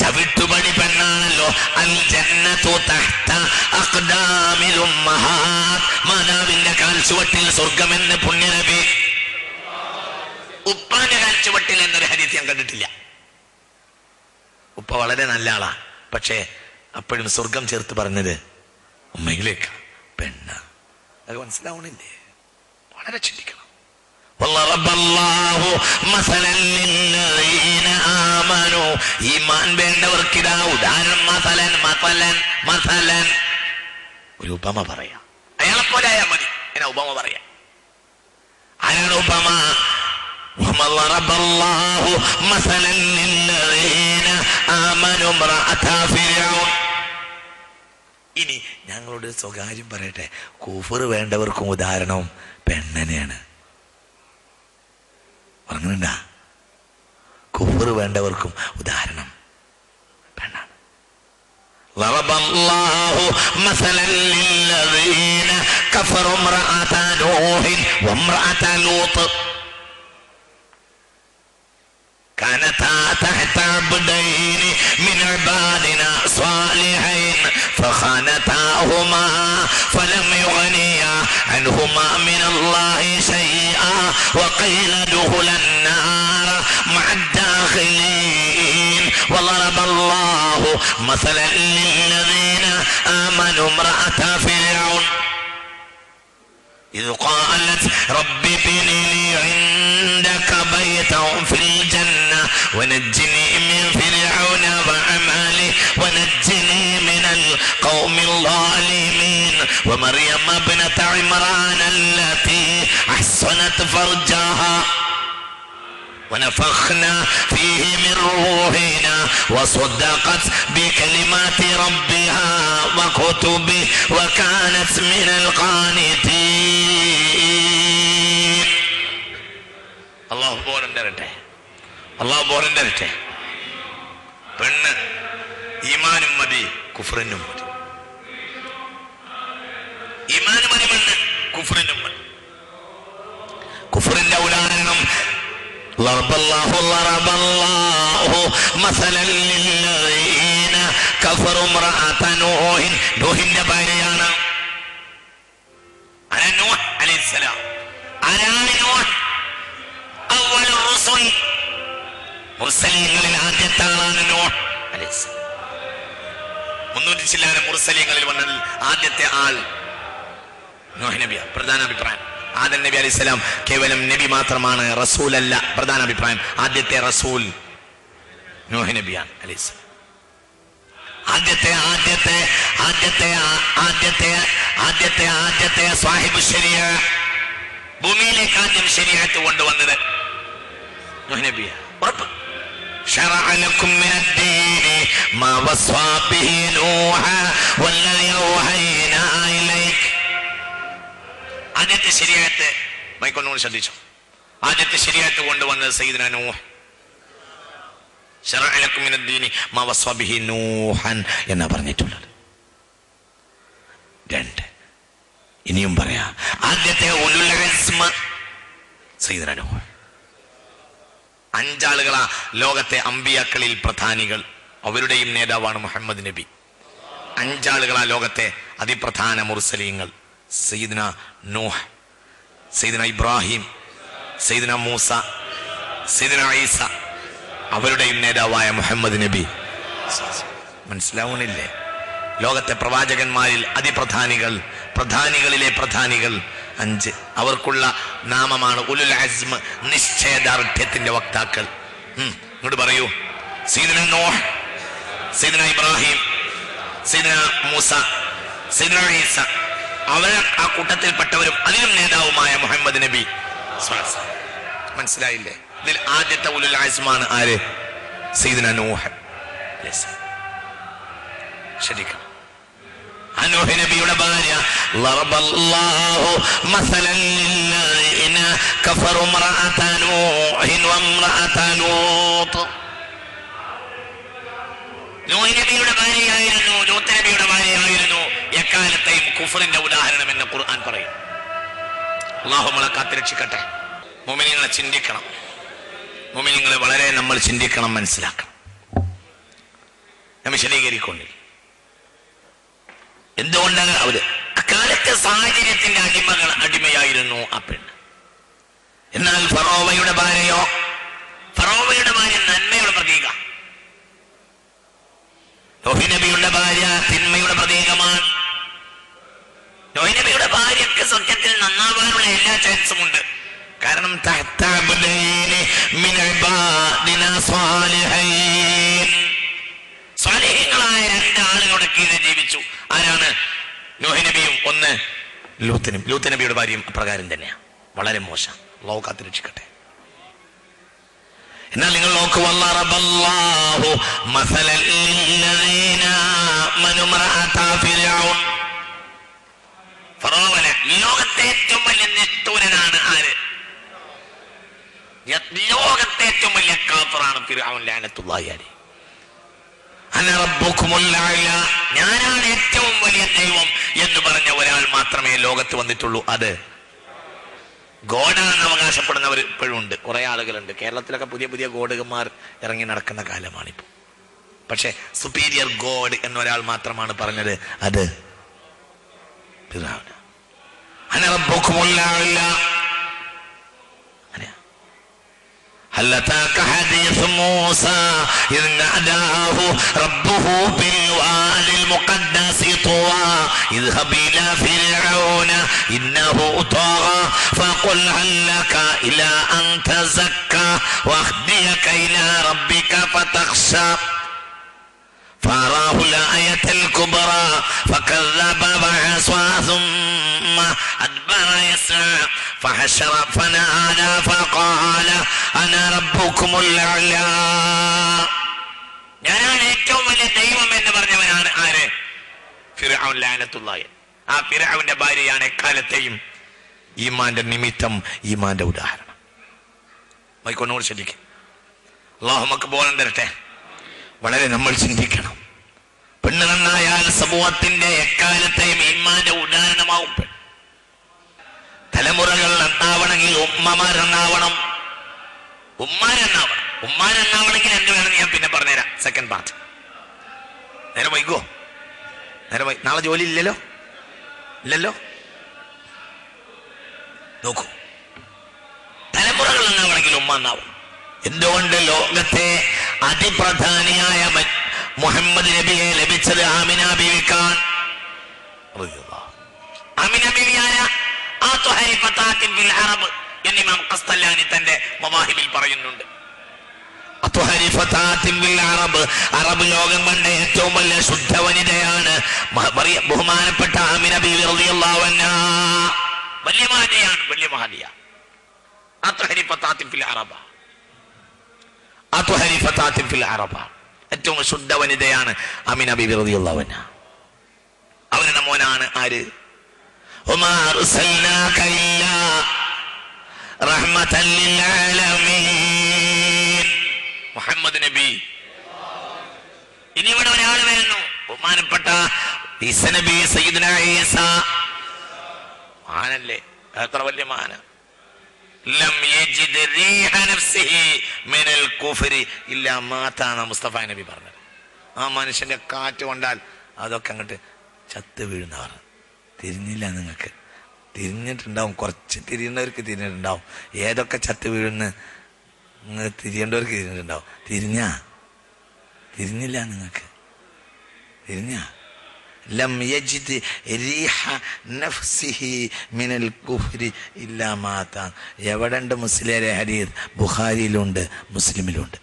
ചവിട്ടുപടി പെണ്ണാണല്ലോ. അൽ ജന്നതു തഹ്ത അഖ്ദാമിൽ ഉമ്മഹാത്ത്. മാതാവിന്റെ കാൽച്ചുവട്ടിൽ സ്വർഗമെന്ന് പുണ്യനബി. ഉപ്പാന്റെ കാൽച്ചുവട്ടിൽ എന്നൊരു ഹദീസ് ഞാൻ കണ്ടിട്ടില്ല. ഉപ്പ വളരെ നല്ല ആളാ, പക്ഷേ അപ്പോഴും സ്വർഗം ചേർത്ത് പറഞ്ഞത് ഉമ്മയിലേക്ക് പെണ്ണ. അത് മനസ്സിലാവണില്ലേ? വളരെ ചിന്തിക്കണം. ഈമാൻ വേണ്ടവർക്കിതാ ഉദാഹരണം. ഒരു ഉപമ പറയാം, അയാളെ പോലെ ആയാൽ മതി. എന്നാ ഉപമ പറയാം? ആരാണ് ഉപമ? ഇനി ഞങ്ങളോട് സ്വകാര്യം പറയട്ടെ, കുഫർ വേണ്ടവർക്കും ഉദാഹരണവും പെണ്ണനെയാണ്. പറഞ്ഞിട്ടുണ്ടാ? കുഫർ വേണ്ടവർക്കും ഉദാഹരണം പെണ്ണാണ്. ളറബല്ലാഹു മസലൻ ലില്ലദീന കഫറു ഇംറഅത നൂഹിൻ വഇംറഅത ലൂത്ത് كانتا تحت عبدين من عبادنا صالحين فخانتاهما فلم يغنيا عنهما من الله شيئا وقيل ادخلا النار مع الداخلين وضرب الله مثلا للذين آمنوا امرأة فرعون إذ قالت رب ابن لي عندك بيتا في الجنة ونجني من فرعون وعمله ونجني من القوم الظالمين ومريم ابنة عمران التي أحصنت فرجها ونفخنا فيه من روحنا وصدقت بكلمات ربها وكتبه وكانت من القانتين. الله بورن തരട്ടെ. പെണ്ണ് ഈമാനും മതി, കുഫ്റിനും മതി. ഈമാനും മതി, പെണ്ണ് കുഫ്റിനും മതി. കുഫ്റിന്റെ ഉദാഹരണം ضرب الله مثلا للذين كفروا امرأة نوح. നൂഹിന്റെ ഭാര്യയാണ്. നൂഹ് അലൈഹിസ്സലാം. ആരാണ് നൂഹ്? അവ്വൽ റുസുൽ, മുർസലീങ്ങളിൽ ആദ്യത്തെ ആളാണ് നൂഹ് അലൈഹിസ്സലാം. 300 ചില്ലാനം മുർസലീങ്ങളിൽ വന്നതിൽ ആദ്യത്തെ ആൾ നൂഹ് നബിയാണ്. പ്രധാന അഭിപ്രായം ആദം നബി അലൈഹിസ്സലാം കേവലം നബി മാത്രമാണ്, റസൂൽ അല്ല. പ്രധാന അഭിപ്രായം ആദ്യത്തെ റസൂൽ നൂഹ് നബിയാണ് അലൈഹിസ്സലാം. ആദ്യത്തെ സാഹിബ് ശരീഅ, ഭൂമിയിലേക്ക് ആദ്യം ശരീഅത്ത് കൊണ്ടുവന്നത് നൂഹ് നബിയാണ്. ഉറപ്പ്. شرع لكم من الدين ما وصى به نوح والذي أوحينا إليك. ആദ്യത്തെ ശരീഅത്ത് മൈക്കൊന്നുകൂടി ശ്രദ്ധിച്ചു. ആദ്യത്തെ ശരീഅത്ത് കൊണ്ടുവന്നത് സയ്യിദുനാ നൂഹ്. ശറഅ ലക്കും മിനദ് ദീനി മാ വസ്വ ബിഹി നൂഹൻ എന്നാ പറഞ്ഞിട്ടുള്ളത്. 2 ഇനിയും പറയാം. ആദ്യത്തെ ഉലുൽ ഇസ്മ സയ്യിദുനാ നൂഹ്. 5 ആളുകളാ ലോകത്തെ അമ്പിയാക്കളിൽ പ്രധാനികൾ. അവരുടെയും നേതാവാണ് മുഹമ്മദ് നബി. 5 ആളുകളാ ലോകത്തെ അതിപ്രധാന മുർസലീങ്ങൾ. സയ്യിദ്ന നൂഹ്, സയ്യിദുനാ ഇബ്രാഹിം, സയ്യിദുനാ മൂസ, സയ്യിദുനാ ഈസ, അവരുടെയും നേതാവായ മുഹമ്മദ് നബി. മനസ്സിലാവണില്ലേ? ലോകത്തെ പ്രവാചകന്മാരിൽ അതിപ്രധാനികൾ, പ്രധാനികളിലെ പ്രധാനികൾ 5. അവർക്കുള്ള നാമമാണ് ഉലുൽ അസ്മ്, നിശ്ചയദാർഢ്യത്തിന്റെ വക്താക്കൾ. ഇങ്ങോട്ട് പറയൂ. സയ്യിദുനാ നൂഹ്, സയ്യിദുനാ ഇബ്രാഹിം, സയ്യിദുനാ മൂസ, സയ്യിദുനാ ഈസ, അവർ ആ കൂട്ടത്തിൽപ്പെട്ടവരും അതിലും നേതാവുമായ മുഹമ്മദ് നബി. മനസ്സിലായില്ലേ? ഇതിൽ ആദ്യത്തെ ഉലുൽ അസ്മാണ് ആര്? സയ്യിദുനാ നൂഹ്. ശരിക്കും നൂഹ് നബിയുടെ ഭാര്യ ളറബല്ലാഹു മസലൻ ലില്ലദീന കഫറു ഇംറഅത നൂഹിൻ വഇംറഅത ലൂത്ത്. നൂഹ് നബിയുടെ ഭാര്യയായിരുന്നു, ലൂത്ത് നബിയുടെ ഭാര്യയായിരുന്നു എക്കാലത്തെയും കുഫറിന്റെ ഉദാഹരണം എന്ന് ഖുർആൻ പറയും. അല്ലാഹു നമ്മളെ കാത്തുരക്ഷിക്കട്ടെ. മുഅ്മിനീങ്ങളെ ചിന്തിക്കണം, മുഅ്മിനീങ്ങളെ വളരെ നമ്മൾ ചിന്തിക്കണം, മനസ്സിലാക്കണം. ഞാൻ വിശദീകരിക്കൊണ്ടില്ല. എന്തുകൊണ്ടാണ് അവര് അക്കാലത്തെ സാഹചര്യത്തിന്റെ അടിമയായിരുന്നു ആ പെണ്ണ്. എന്നാൽ ഫറോവയുടെ ഭാര്യയോ, ഫറോവയുടെ ഭാര്യ നന്മയുടെ പ്രതീക, നൂഹ് നബിയുടെ ഭാര്യ തിന്മയുടെ പ്രതീകമാണ്. നൂഹ് നബിയുടെ ഭാര്യക്ക് സത്യത്തിൽ നന്നാവാനുള്ള എല്ലാ ചാൻസും ഉണ്ട്. കാരണം സ്വാലിഹീങ്ങളായ 2 ആളുകളുടെ കീഴിൽ ജീവിച്ചു. ആരാണ്? നൂഹ് നബിയും ഒന്ന് ലൂത്ത് നബിയുടെ ഭാര്യയും അപ്രകാരം തന്നെയാണ്. വളരെ മോശം. അല്ലാഹു കാത്തുരക്ഷിക്കട്ടെ. എന്നാൽ നിങ്ങൾ നോക്കൂ, വല്ലറബല്ലാഹു മസലൻ ലില്ലദീന ആമനു ഇംറഅത ഫിർഔൻ. ഫറോവനെ ലോകത്തെ ഏറ്റവും വലിയ നിഷ്ഠൂരനാണ് ആര്? ലോകത്തെ ഏറ്റവും വലിയ കാഫിറാണ് ഫിർഔൻ ലഅനത്തുല്ലാഹി അലൈഹി. അന റബ്ബുകുമുൽ അഅല, ഞാനാണ് ഏറ്റവും വലിയ ദൈവം എന്ന് പറഞ്ഞ ഒരാൾ മാത്രമേ ലോകത്ത് വന്നിട്ടുള്ളൂ. അത് ഗോഡാണെന്ന് അവകാശപ്പെടുന്നവർ ഇപ്പോഴും ഉണ്ട്, കുറെ ആളുകളുണ്ട്. കേരളത്തിലൊക്കെ പുതിയ പുതിയ ഗോഡുകന്മാർ ഇറങ്ങി നടക്കുന്ന കാലമാണിപ്പോൾ. പക്ഷെ സുപ്പീരിയർ ഗോഡ് എന്നൊരാൾ മാത്രമാണ് പറഞ്ഞത്, അത് ഫിർഔൻ. അന റബ്ബുകുമുൽ അഅല. هل أتاك حديث موسى إذ ناداه ربه بالوادي المقدس طوى اذهب إلى فرعون إنه طغى فقل هل لك إلى أن تزكى وأهديك إلى ربك فتخشى فأراه الآية الكبرى فكذب فعصى ثم أدبر يسعى فحشر فنادى فقال أنا ربكم الأعلى. ഞാനാണ് ഏറ്റവും വലിയ ദൈവം എന്ന് പറഞ്ഞവനാണ് ആര്? ഫിർഔൻ ലഅനത്തുല്ലാഹി. ആ ഫിർഔന്റെ ഭാര്യയാണ് എക്കാലത്തെയും ഈമാന്റെ നിമിത്തം, ഈമാന്റെ ഉദാഹരണം. മൈക്കൊന്നോട് ശ്രദ്ധിക്കും. അല്ലാഹു നമുക്ക് ബോധം തരട്ടെ. വളരെ നമ്മൾ ചിന്തിക്കണം. പെണ്ണ് നന്നായാൽ സമൂഹത്തിന്റെ എക്കാലത്തെയും ഈമാന്റെ ഉദാഹരണമാവും. തലമുറകൾ നന്നാവണമെങ്കിൽ ഉമ്മമാർ നന്നാവണം. ഉമ്മാരെന്നാവണമെങ്കിൽ എന്ത് വേണം ഞാൻ പിന്നെ പറഞ്ഞുതരാം. Second part. നേരെ വൈകോ? നാളെ ജോലി ഇല്ലല്ലോ? നോക്കൂ, തലമുറകൾ നന്നാവണമെങ്കിൽ ഉമ്മ നന്നാവും. എന്തുകൊണ്ട്? ലോകത്തെ അതിപ്രധാനിയായ മുഹമ്മദ് നബിയെ ലഭിച്ചത് ആമിന ബീവിക്കാണ്. ആമിന ബീവി ആരാ? ഇമാം ഖസ്തലാനി തന്റെ മവാഹിബിൽ പറയുന്നുണ്ട്. അറബ് ലോകം കണ്ട ഏറ്റവും വലിയ ശുദ്ധ വനിതയാണ് ബഹുമാനപ്പെട്ട ആമിന ബീവി റളിയല്ലാഹു അൻഹാ. വലിയ മഹദിയാണ്, വലിയ മഹദിയ. ഏറ്റവും ശുദ്ധ വനിതയാണ് ആമിന ബീവി റളിയല്ലാഹു അൻഹാ. അവരുടെ മോനാണ് ആര്? وما أرسلناك إلا رحمة للعالمين. മുഹമ്മദ് നബി. ഇനി ഇവിടെ ഒരാൾ വരുന്നു, ബഹുമാനപ്പെട്ട ഈസ നബി, സയ്യിദുനാ ഈസ. മഹാനല്ലേ? എത്ര വലിയ മഹാന. ലം യജിദ് റീഹ നഫ്സിഹി മിനൽ കുഫ്രി ഇല്ലാ മാതാന മുസ്തഫ നബി പറഞ്ഞത്. ആ മനുഷ്യന്റെ കാറ്റ് കൊണ്ടാൽ അതൊക്കെ അങ്ങോട്ട് ചത്ത് വീഴുന്നവർ. തിരിഞ്ഞില്ല നിങ്ങൾക്ക്? തിരിഞ്ഞിട്ടുണ്ടാവും, കുറച്ച് തിരിയേണ്ടവർക്ക് തിരിഞ്ഞിട്ടുണ്ടാവും. ഏതൊക്കെ ചത്ത് വീഴുന്ന് നിങ്ങൾ തിരിയേണ്ടവർക്ക് തിരിഞ്ഞിട്ടുണ്ടാവും. തിരിഞ്ഞില്ല നിങ്ങൾക്ക്? ലം യജിദ് റീഹ നഫ്സിഹി മിനൽ കുഫ്രി ഇല്ലാ മാത. എവിടെയുണ്ട് മുസ്ലിമേ ഹദീസ്? ബുഖാരിയിലുണ്ട്, മുസ്ലിമിലുണ്ട്.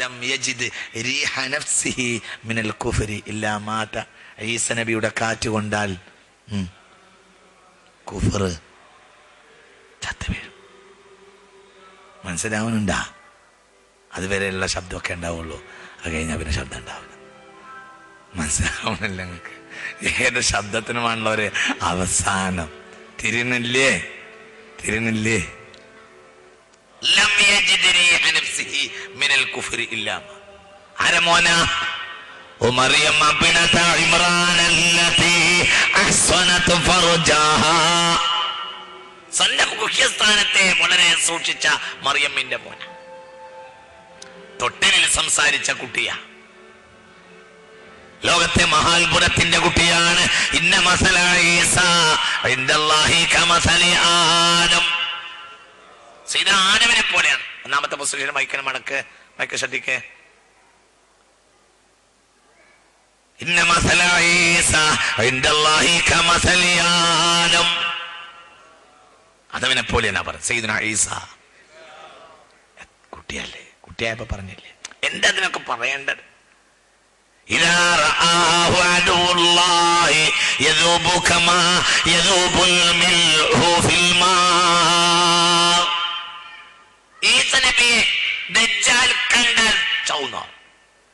ലം യജിദ് റീഹ നഫ്സിഹി മിനൽ കുഫ്രി ഇല്ലാ മാത. ഈസ നബിയുടെ കാറ്റ് കൊണ്ടാൽ കുഫർ ചത്ത് വീഴും. മനസ്സിലാവുന്നുണ്ടാ? അതുവരെയുള്ള ശബ്ദമൊക്കെ ഉണ്ടാവുള്ളൂ, അത് കഴിഞ്ഞാൽ പിന്നെ ശബ്ദം ഉണ്ടാവില്ല. മനസ്സിലാവണില്ല നിങ്ങൾക്ക്? ഏത് ശബ്ദത്തിനുമാണുള്ള ഒരു അവസാനം. തിരിയുന്നില്ലേ? ലം യജിദ് റീഹ നഫ്സിഹി മിനൽ കുഫ്രി ഇല്ലാ മാ. ആരമോന? മറിയം ബിനത ഇമ്രാൻ അല്ലതി അഹ്സനത് ഫർജഹാ. സ്വന്തം ഗുഹ്യസ്ഥാനത്തെ വളരെ സൂക്ഷിച്ച മറിയമ്മിന്റെ മോന, തൊട്ടിലിൽ സംസാരിച്ച കുട്ടിയാ, ലോകത്തെ മഹാത്ഭുതത്തിന്റെ കുട്ടിയാണ്. ഇന്ന മസല ഈസ ഇൻദല്ലാഹി കമസലി ആദം. സീദാ ആദമിനെ പോലെയാണ്. ഒന്നാമത്തെ പുസ്തകത്തിൽ മൈക്ക് ശ്രദ്ധിക്കേ. ഇന്ന മസല ഈസ ഇൻദല്ലാഹി കമസലി ആദം. ആദമിനെ പോലെയാണ് പറഞ്ഞത്. സയ്യിദുനാ ഈസ കുട്ടിയല്ലേ? കുട്ടിയായപ്പോ പറഞ്ഞില്ലേ? എന്താ അതിനൊക്കെ പറയേണ്ടത്? إذا رآه عدو الله يذوب كما يذوب الملح في الماء. ഈസ നബിയെ ദജ്ജാൽ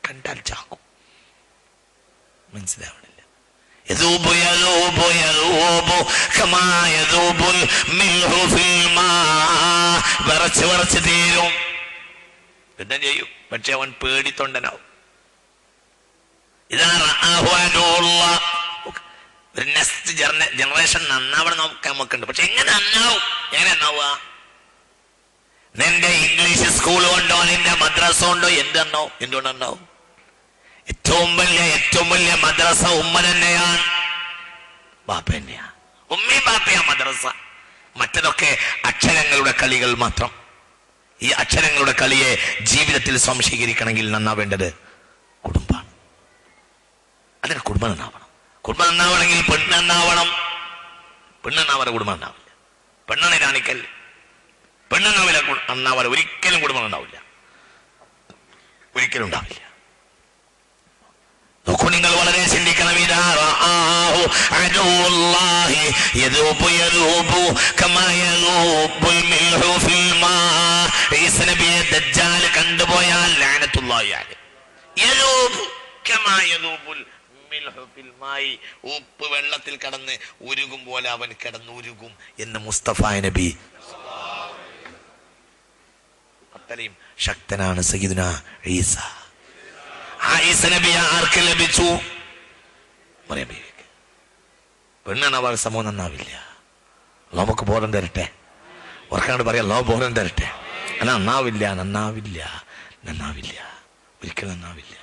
കണ്ടാൽ ചാകും. മനസ്സിലാവണില്ല? യദൂബു യദൂബു യദൂബു കമാ യദൂബുൽ മിൽഹു ഫിൽ മാ. വിറച്ച് തീരും. യുദ്ധം ചെയ്യും, പക്ഷെ അവൻ പേടിത്തൊണ്ടനാവും. ഒരു നെക്സ്റ്റ് ജനറേഷൻ നന്നാവണം നമുക്കുണ്ട്. പക്ഷെ എങ്ങനെ നന്നാവുക? നിന്റെ ഇംഗ്ലീഷ് സ്കൂൾ കൊണ്ടോ നിന്റെ മദ്രസ കൊണ്ടോ എന്തുകൊണ്ടാവും? ഏറ്റവും വലിയ മദ്രസ ഉമ്മ തന്നെയാണ്, ബാപ്പ തന്നെയാണ്. ഉമ്മയും ബാപ്പയാ മദ്രസ. മറ്റതൊക്കെ അക്ഷരങ്ങളുടെ കളികൾ മാത്രം. ഈ അക്ഷരങ്ങളുടെ കളിയെ ജീവിതത്തിൽ സ്വാംശീകരിക്കണമെങ്കിൽ നന്നാവേണ്ടത് കുടുംബമാണ്. അതിന് കുടുംബം നന്നാവണമെങ്കിൽ പെണ്ണ് നന്നാവണം. കുടുംബം നന്നാവില്ല. പെണ്ണാണ് കാണിക്കൽ. നന്നാവില്ല. ഒരിക്കലും കുടുംബം നന്നാവില്ല. ഒരിക്കലും ഉണ്ടാവില്ല. നോക്കൂ, നിങ്ങൾ വളരെ ചിന്തിക്കണം. ഈസ നബിയെ ദജ്ജാൽ കണ്ടുപോയാൽ ലഅനത്തുല്ലാഹി അലൈഹി ഉപ്പ് വെള്ളത്തിൽ കടന്ന് ഉരുകും പോലെ അവൻ കിടന്നുരുകും എന്ന് മുസ്തഫ നബി. അത്രയും ശക്തനാണ് സയ്യിദുനാ ഈസ. ആ ഈസ നബി ആർക്ക് ലഭിച്ചു? മറിയം ബീവിക്ക്. പെണ്ണാണ് അവൾ സമൂഹം നന്നാവില്ല. നമുക്ക് ബോധം തരട്ടെ. ഓർക്കാണ്ട് പറയാം, ലോ ബോധം തരട്ടെ. നന്നാവില്ല. ഒരിക്കലും നന്നാവില്ല.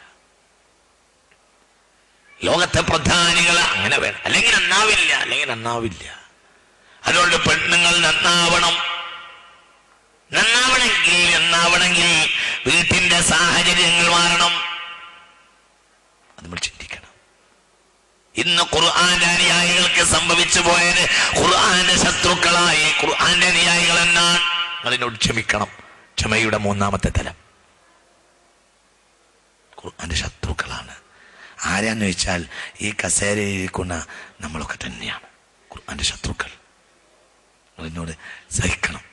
ലോകത്തെ പ്രധാനികൾ അങ്ങനെ വേണം, അല്ലെങ്കിൽ നന്നാവില്ല. അതുകൊണ്ട് പെണ്ണുങ്ങൾ നന്നാവണമെങ്കിൽ വീട്ടിന്റെ സാഹചര്യങ്ങൾ മാറണം. അത് നമ്മൾ ചിന്തിക്കണം. ഇന്ന് ഖുർആന്റെ അനുയായികൾക്ക് സംഭവിച്ചു പോയത് ഖുർആന്റെ ശത്രുക്കളായി. ഖുർആന്റെ അനുയായികൾ എന്നാണ്? അതിനോട് ക്ഷമിക്കണം. ക്ഷമയുടെ മൂന്നാമത്തെ തലം ഖുർആന്റെ ശത്രുക്കളാണ്. ആരാന്ന് വെച്ചാൽ ഈ കസേരയിരിക്കുന്ന നമ്മളൊക്കെ തന്നെയാണ് ഖുർആന്റെ ശത്രുക്കൾ. നിങ്ങളെന്നോട് സഹിക്കണം,